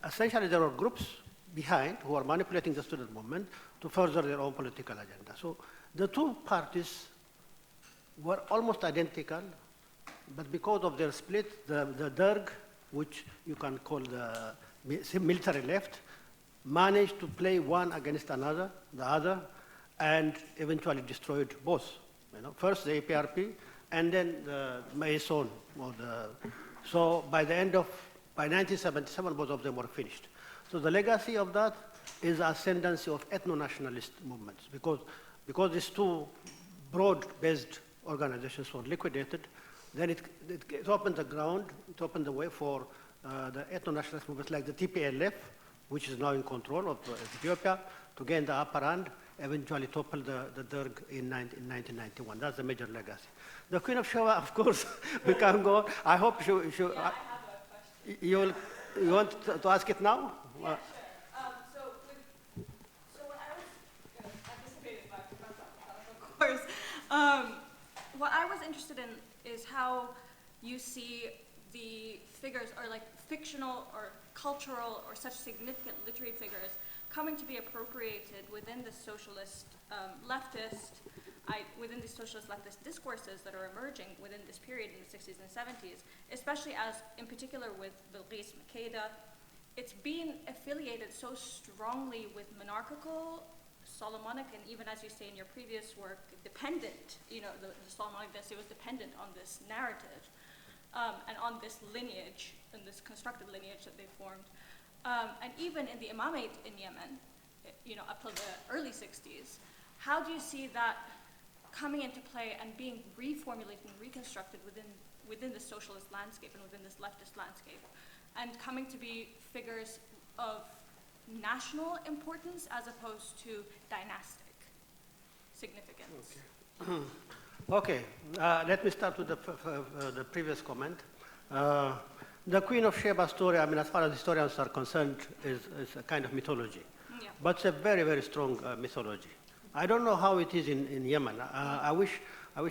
essentially, there were groups behind who are manipulating the student movement to further their own political agenda. So the two parties were almost identical, but because of their split, the Derg, which you can call the military left, managed to play one against the other, and eventually destroyed both. You know, first the APRP, and then the Maison. So by 1977, both of them were finished. So the legacy of that is the ascendancy of ethno-nationalist movements, because these two broad-based organizations were liquidated, then it opened the ground, it opened the way for the ethno-nationalist movements like the TPLF, which is now in control of Ethiopia, to gain the upper hand, eventually topple the Derg in 1991. That's the major legacy. The Queen of Sheba, of course, we can go. I hope I have a question. you want to ask it now? Yeah, sure. So what I was anticipating by Professor, of course, what I was interested in is how you see the figures, or like fictional or cultural or such significant literary figures, coming to be appropriated within the socialist within the socialist leftist discourses that are emerging within this period in the 60s and 70s, especially as, in particular with Bilqis Makeda, it's been affiliated so strongly with monarchical, Solomonic, and even as you say in your previous work, dependent, you know, the Solomonic dynasty was dependent on this narrative and on this lineage, and this constructed lineage that they formed. And even in the imamate in Yemen, you know, up till the early 60s, how do you see that coming into play and being reformulated and reconstructed within the socialist landscape and within this leftist landscape, and coming to be figures of national importance as opposed to dynastic significance? Okay, let me start with the previous comment. The Queen of Sheba story, I mean, as far as historians are concerned, is a kind of mythology. Yeah. But it's a very, very strong mythology. I don't know how it is in Yemen. I wish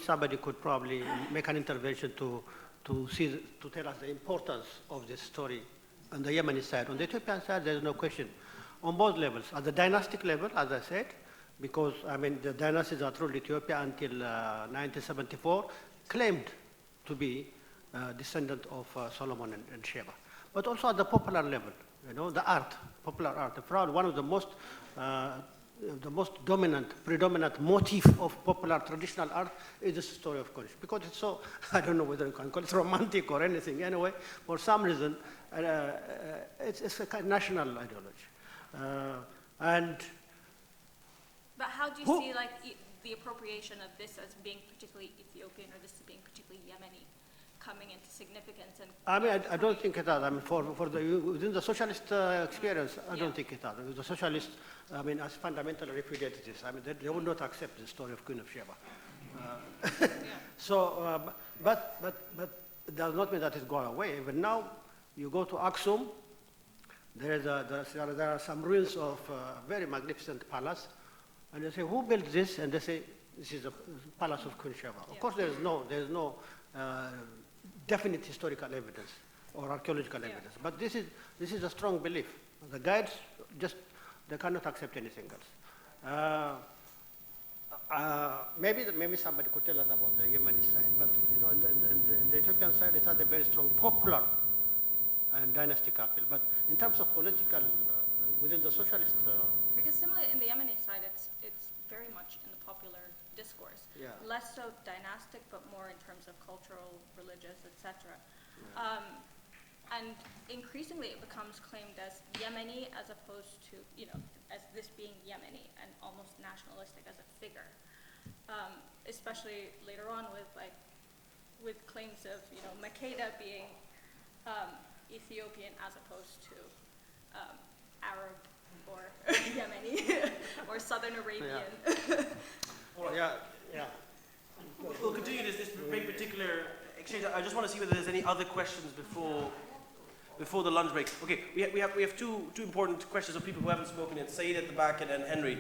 somebody could probably make an intervention to tell us the importance of this story on the Yemeni side. On the Ethiopian side, there's no question. On both levels, at the dynastic level, as I said, because I mean the dynasties that ruled Ethiopia until 1974 claimed to be descendant of Solomon and Sheba, but also at the popular level, you know, the art, popular art. One of the most predominant motif of popular traditional art is the story of Quraysh, because it's so, I don't know whether you can call it romantic or anything. Anyway, for some reason, it's a kind of national ideology. But how do you see like the appropriation of this as being particularly Ethiopian, or this as being particularly Yemeni, coming into significance? And I mean, I don't think it does. I mean, within the socialist experience, I don't think it does. The socialists, I mean, as fundamentally repudiated this. I mean, they would not accept the story of Queen of Sheba. So, but it does not mean that it's gone away. Even now, you go to Aksum, there are some ruins of a very magnificent palace, and they say, who built this? And they say, this is the palace of Queen Sheba. Of course, there is no definite historical evidence or archaeological evidence, but this is a strong belief. The guides they cannot accept anything else. Maybe somebody could tell us about the Yemeni side, but you know, in the Ethiopian side, it has a very strong popular and dynasty couple. But in terms of political, within the socialist... because similarly in the Yemeni side, it's very much in the popular discourse. Yeah. Less so dynastic, but more in terms of cultural, religious, etc. Yeah. And increasingly it becomes claimed as Yemeni as opposed to, as this being Yemeni and almost nationalistic as a figure. Especially later on with claims of, Makeda being Ethiopian as opposed to Arab or Yemeni or Southern Arabian. Yeah. We'll continue this very particular exchange. I just want to see whether there's any other questions before the lunch break. Okay, we have two important questions of people who haven't spoken yet. Saeed at the back and then Henry.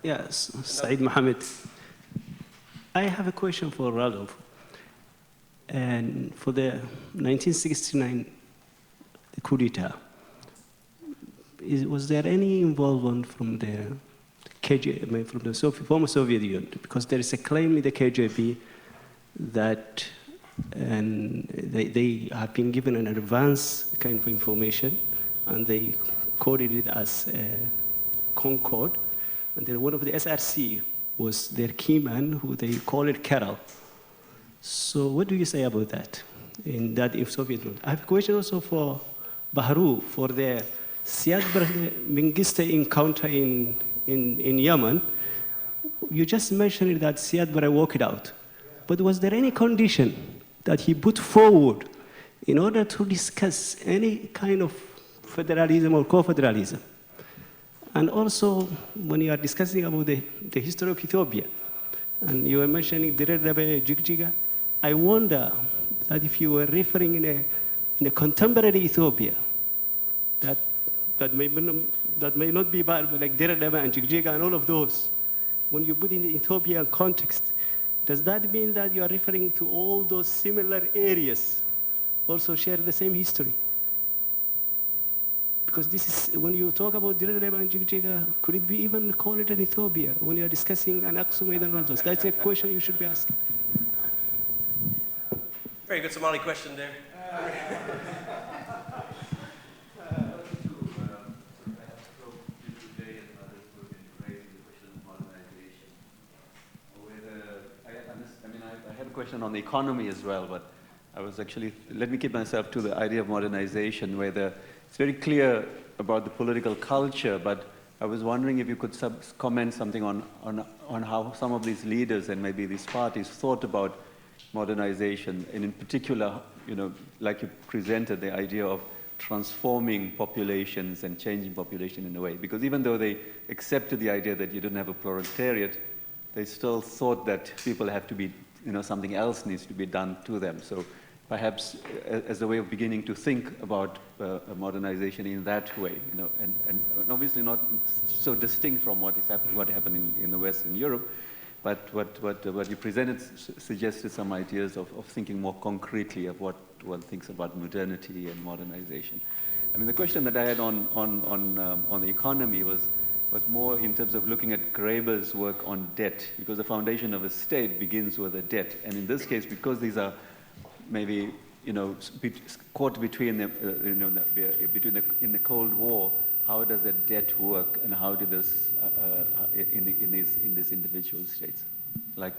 Yes, Saeed Mohammed. I have a question for Radoslav. And for the 1969 coup d'etat, was there any involvement from the KGB, from the former Soviet Union? Because there is a claim in the KGB that they have been given an advance kind of information, and they coded it as Concord. And then one of the SRC was their key man, who they call it Carol. So what do you say about that, in Soviet Union? I have a question also for Bahru, for the Siad Barre-Mengistu encounter in Yemen. You just mentioned that Siad Barre walked out. But was there any condition that he put forward in order to discuss any kind of federalism or co-federalism? And also, when you are discussing about the history of Ethiopia, and you were mentioning Dire Dabe Jigjiga, I wonder that if you were referring in a contemporary Ethiopia, that may not be bad, like Dire Dabe and Jigjiga and all of those, when you put in the Ethiopian context, does that mean that you are referring to all those similar areas also share the same history? Because this is, when you talk about Dire Dabe and Jigjiga, could it be even call it an Ethiopia when you are discussing an Aksumite and all those? That's a question you should be asking. Very good Somali question there. I had a question on the economy as well, but I was actually, let me keep myself to the idea of modernization, where it's very clear about the political culture, but I was wondering if you could comment something on how some of these leaders and maybe these parties thought about modernization, and in particular, like you presented, the idea of transforming populations and changing population in a way. Because even though they accepted the idea that you didn't have a proletariat, they still thought that people have to be, something else needs to be done to them. So perhaps as a way of beginning to think about modernization in that way, and obviously not so distinct from what happened in the West and Europe, but what you presented suggested some ideas of thinking more concretely of what one thinks about modernity and modernization. I mean, the question that I had on the economy was more in terms of looking at Graeber's work on debt, because the foundation of a state begins with a debt, and in this case, because these are maybe caught between in the Cold War, how does that debt work, and how did this in these individual states? Like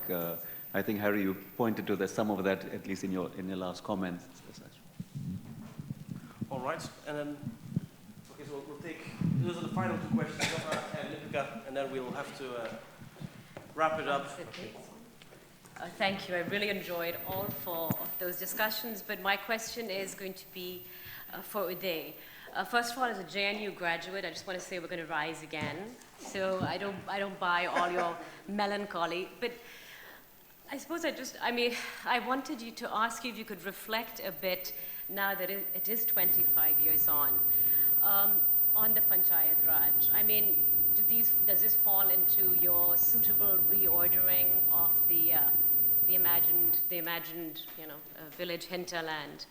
I think Harry, you pointed to some of that at least in your last comments. All right, and then okay, so we'll take those are the final two questions, and Lipika, and then we'll have to wrap it up. Thank you. I really enjoyed all four of those discussions, but my question is going to be for Uday. First of all, as a JNU graduate, I just want to say we're going to rise again. So I don't buy all your melancholy, but I suppose I wanted you to ask you if you could reflect a bit now that it is 25 years on the Panchayat Raj. I mean, does this fall into your suitable reordering of the imagined village hinterland?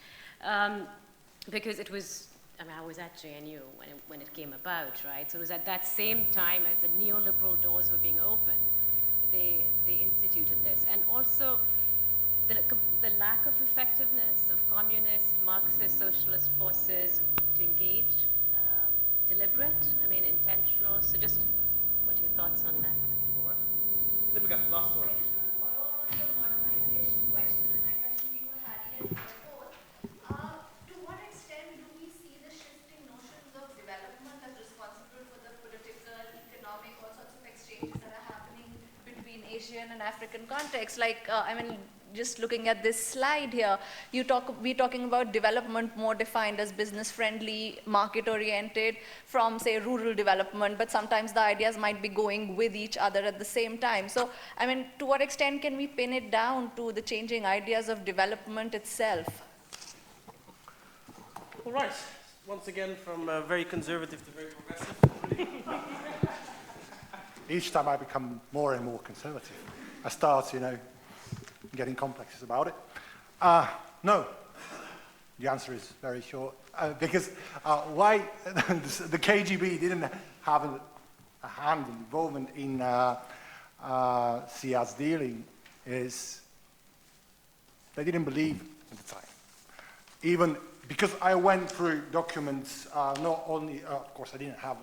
Because it was, I was at JNU when it came about, right? So it was at that same time as the neoliberal doors were being opened, they instituted this. And also, the lack of effectiveness of communist, Marxist, socialist forces to engage, deliberate, I mean intentional. So just what are your thoughts on that? All right. Lipika, last one. I just want to follow up on the modernization question, and my question be for Harry and for both. To what extent do we see the shifting notions of development as responsible for the political, economic, all sorts of exchanges that are happening between Asian and African contexts? Like, I mean, just looking at this slide here, we're talking about development more defined as business-friendly, market-oriented from, say, rural development, but sometimes the ideas might be going with each other at the same time. So, I mean, to what extent can we pin it down to the changing ideas of development itself? All right. Once again, from very conservative to very progressive. Each time I become more and more conservative. I start, getting complexes about it. No. The answer is very short. Because why the KGB didn't have a hand involvement in Sia's dealing is they didn't believe at the time. Even because I went through documents, not only, of course, I didn't have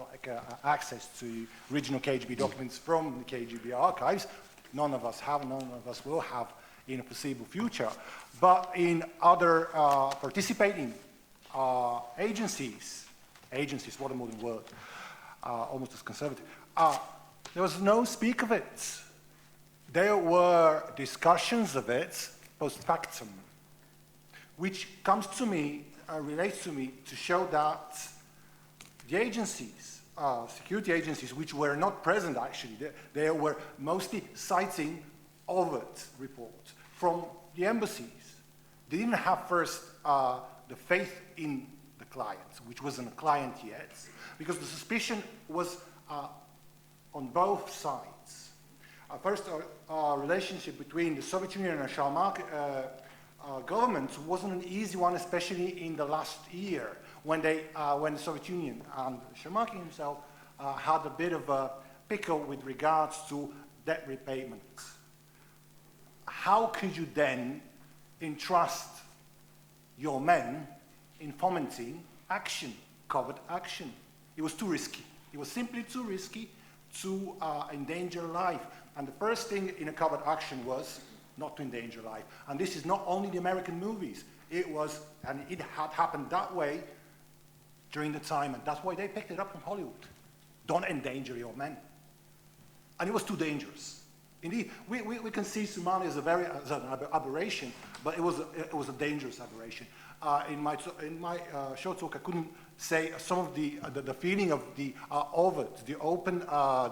access to original KGB documents from the KGB archives. None of us have, none of us will have in a foreseeable future. But in other participating agencies, what a modern word, almost as conservative, there was no speak of it. There were discussions of it post factum, which comes to me, relates to me to show that the agencies, security agencies, which were not present actually, they were mostly citing overt reports from the embassies. They didn't have first the faith in the client, which wasn't a client yet, because the suspicion was on both sides. First, relationship between the Soviet Union and Sharmak government wasn't an easy one, especially in the last year, when the Soviet Union and Sharmak himself had a bit of a pickle with regards to debt repayment. How could you then entrust your men in fomenting action, covert action? It was too risky. It was simply too risky to endanger life. And the first thing in a covert action was not to endanger life. And this is not only the American movies. It was, and it had happened that way during the time, and that's why they picked it up from Hollywood. Don't endanger your men. And it was too dangerous. Indeed, we can see Somalia as an aberration, but it was a dangerous aberration. In my short talk, I couldn't say some of the feeling of the overt, the open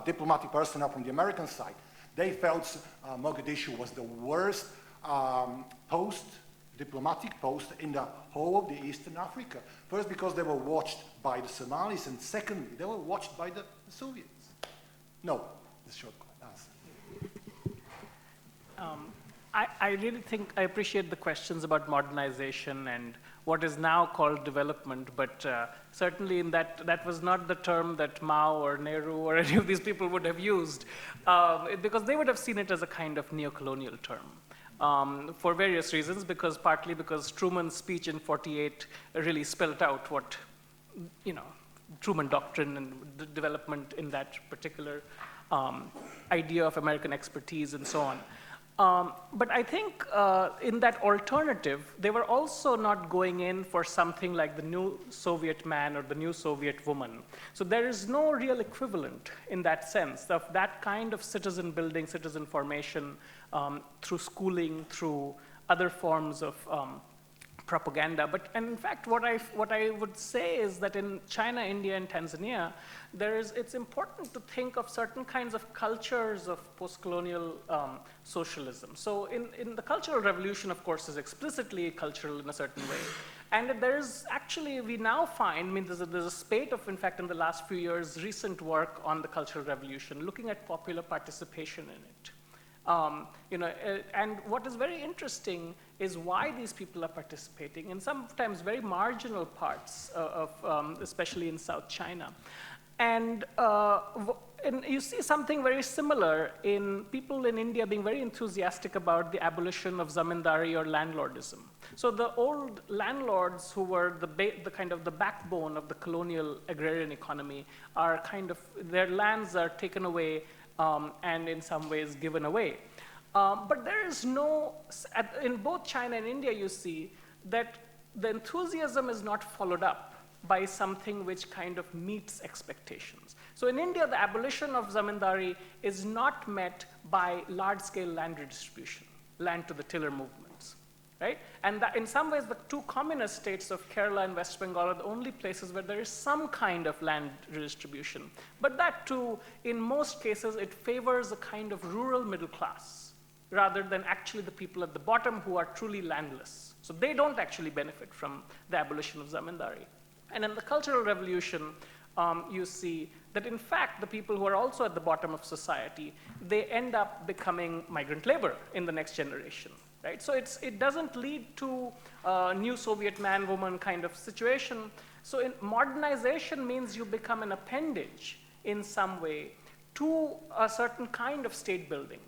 diplomatic personnel from the American side. They felt Mogadishu was the worst diplomatic post in the whole of the Eastern Africa. First, because they were watched by the Somalis, and secondly, they were watched by the Soviets. No, this short answer. I really think I appreciate the questions about modernization and what is now called development, but certainly in that was not the term that Mao or Nehru or any of these people would have used, because they would have seen it as a kind of neo-colonial term. For various reasons, partly because Truman's speech in '48 really spelled out what, Truman Doctrine and the development in that particular idea of American expertise and so on. But I think in that alternative, they were also not going in for something like the new Soviet man or the new Soviet woman. So there is no real equivalent in that sense of that kind of citizen building, citizen formation through schooling, through other forms of propaganda. But in fact, what I would say is that in China, India, and Tanzania, it's important to think of certain kinds of cultures of post-colonial socialism. So in the Cultural Revolution, of course, is explicitly cultural in a certain way. And there's actually, we now find, there's a spate of, in fact, in the last few years, recent work on the Cultural Revolution, looking at popular participation in it. And what is very interesting is why these people are participating in sometimes very marginal parts of, especially in South China. And and you see something very similar in people in India being very enthusiastic about the abolition of zamindari or landlordism. So the old landlords who were the kind of the backbone of the colonial agrarian economy are kind of, their lands are taken away and in some ways given away. But there is no, in both China and India you see that the enthusiasm is not followed up by something which kind of meets expectations. So in India, the abolition of zamindari is not met by large-scale land redistribution, land to the tiller movements, right? And that in some ways, the two communist states of Kerala and West Bengal are the only places where there is some kind of land redistribution. But that too, in most cases, it favors a kind of rural middle class, rather than actually the people at the bottom who are truly landless. So they don't actually benefit from the abolition of zamindari. And in the Cultural Revolution, you see that in fact the people who are also at the bottom of society, they end up becoming migrant labor in the next generation, right? So it doesn't lead to a new Soviet man-woman kind of situation. So modernization means you become an appendage in some way to a certain kind of state building,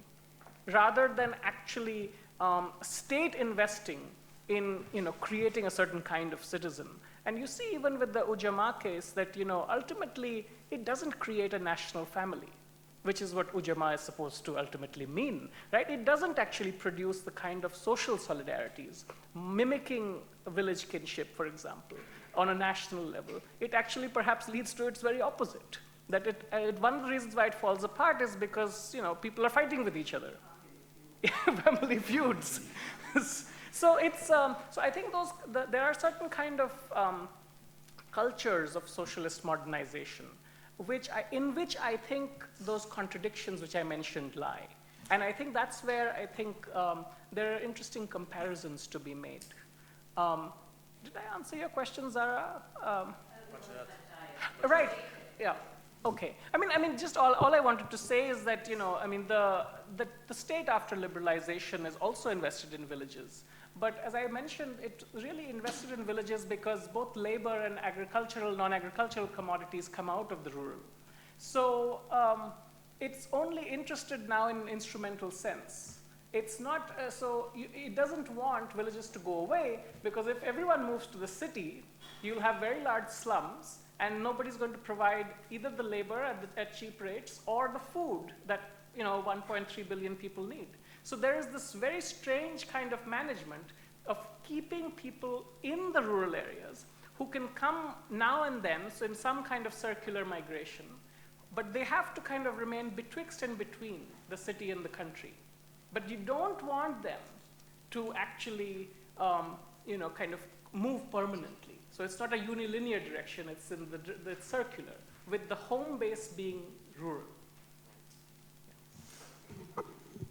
rather than actually state investing in creating a certain kind of citizen. And you see even with the Ujamaa case that ultimately it doesn't create a national family, which is what Ujamaa is supposed to ultimately mean, right? It doesn't actually produce the kind of social solidarities, mimicking a village kinship, for example, on a national level. It actually perhaps leads to its very opposite. That one of the reasons why it falls apart is because people are fighting with each other. Family feuds. So I think there are certain kind of cultures of socialist modernization, in which I think those contradictions which I mentioned lie. And I think that's where I think there are interesting comparisons to be made. Did I answer your question, Zara? Right. Yeah. Okay. I mean, just all I wanted to say is that the state after liberalization is also invested in villages. But as I mentioned, it really invested in villages because both labor and agricultural, non-agricultural commodities come out of the rural. So it's only interested now in instrumental sense. It's not, it doesn't want villages to go away, because if everyone moves to the city, you'll have very large slums, and nobody's going to provide either the labor at cheap rates or the food that 1.3 billion people need. So there is this very strange kind of management of keeping people in the rural areas who can come now and then, so in some kind of circular migration, but they have to kind of remain betwixt and between the city and the country. But you don't want them to actually, kind of move permanently. So it's not a unilinear direction, it's in the circular, with the home base being rural.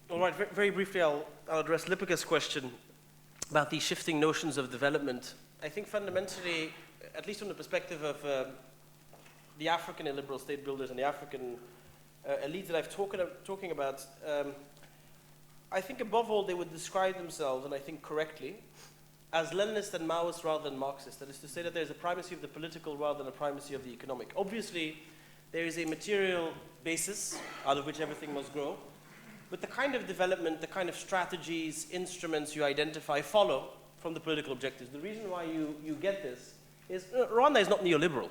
All right, very briefly, I'll address Lipika's question about these shifting notions of development. I think fundamentally, at least from the perspective of the African illiberal state builders and the African elite that I've talking about, I think above all they would describe themselves, and I think correctly, as Leninist and Maoist rather than Marxist. That is to say that there's a primacy of the political rather than a primacy of the economic. Obviously, there is a material basis out of which everything must grow. But the kind of development, the kind of strategies, instruments you identify follow from the political objectives. The reason why you get this is Rwanda is not neoliberal.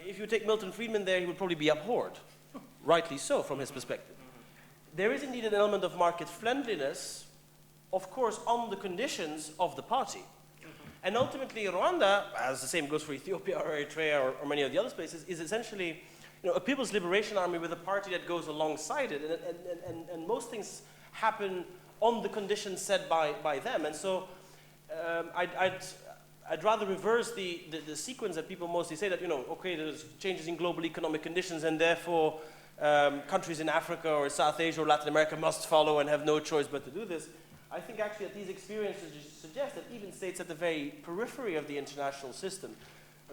If you take Milton Friedman there, he would probably be abhorred, rightly so from his perspective. There is indeed an element of market friendliness, of course, on the conditions of the party. And ultimately, Rwanda, as the same goes for Ethiopia or Eritrea or many of the other places, is essentially a people's liberation army with a party that goes alongside it, and most things happen on the conditions set by them. And so I'd rather reverse the sequence that people mostly say that, okay, there's changes in global economic conditions, and therefore countries in Africa or South Asia or Latin America must follow and have no choice but to do this. I think actually that these experiences suggest that even states at the very periphery of the international system,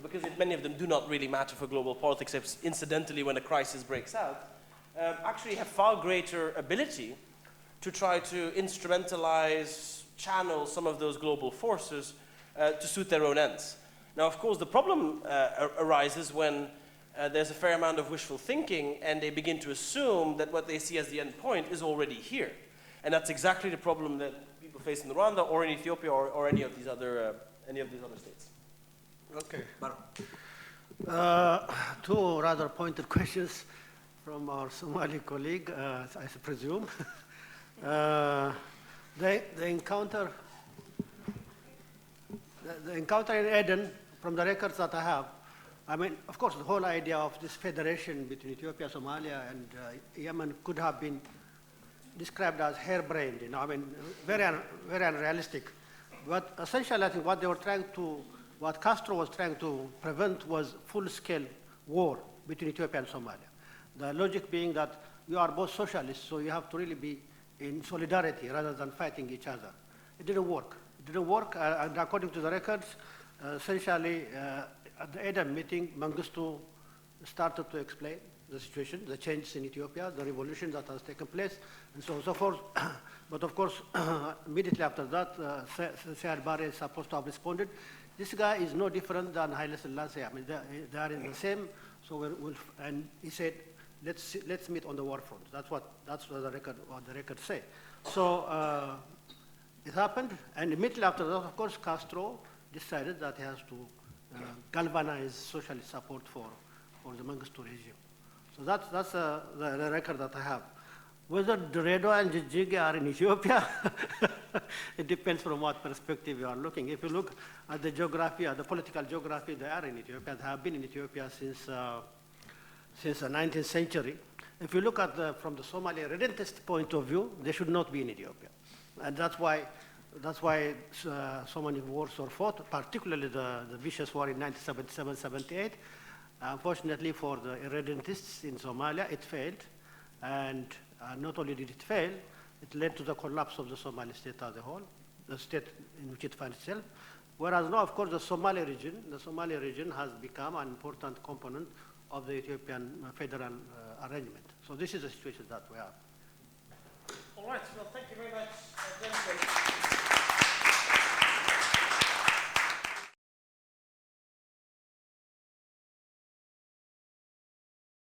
because many of them do not really matter for global politics, except incidentally when a crisis breaks out, actually have far greater ability to try to instrumentalize, channel some of those global forces to suit their own ends. Now, of course, the problem arises when there's a fair amount of wishful thinking, and they begin to assume that what they see as the end point is already here. And that's exactly the problem that people face in Rwanda or in Ethiopia or any of these other states. Okay. Two rather pointed questions from our Somali colleague, I presume. The encounter in Eden, from the records that I have, I mean, of course, the whole idea of this federation between Ethiopia, Somalia, and Yemen could have been described as harebrained, I mean, very unrealistic. But essentially, I think what Castro was trying to prevent was full-scale war between Ethiopia and Somalia. The logic being that you are both socialists, so you have to really be in solidarity rather than fighting each other. It didn't work. It didn't work, and according to the records, essentially, at the Eden meeting, Mengistu started to explain the situation, the changes in Ethiopia, the revolution that has taken place, and so on and so forth. But of course, immediately after that, Syed Barre is supposed to have responded. This guy is no different than Haile Selassie. I mean, they are in the same. So and he said, let's meet on the war front. That's what the record say. So it happened, and immediately after that, of course, Castro decided that he has to galvanize socialist support for the Mengistu regime. So that's the record that I have. Whether Duredo and Jijigi are in Ethiopia, it depends from what perspective you are looking. If you look at the geography, at the political geography, they are in Ethiopia. They have been in Ethiopia since the 19th century. If you look at from the Somali redentist point of view, they should not be in Ethiopia. And that's why so many wars were fought, particularly the vicious war in 1977-78. Unfortunately for the irredentists in Somalia, it failed. And not only did it fail, it led to the collapse of the Somali state as a whole, the state in which it finds itself. Whereas now, of course, the Somali region has become an important component of the Ethiopian federal arrangement. So this is the situation that we are. All right, well, thank you very much, gentlemen.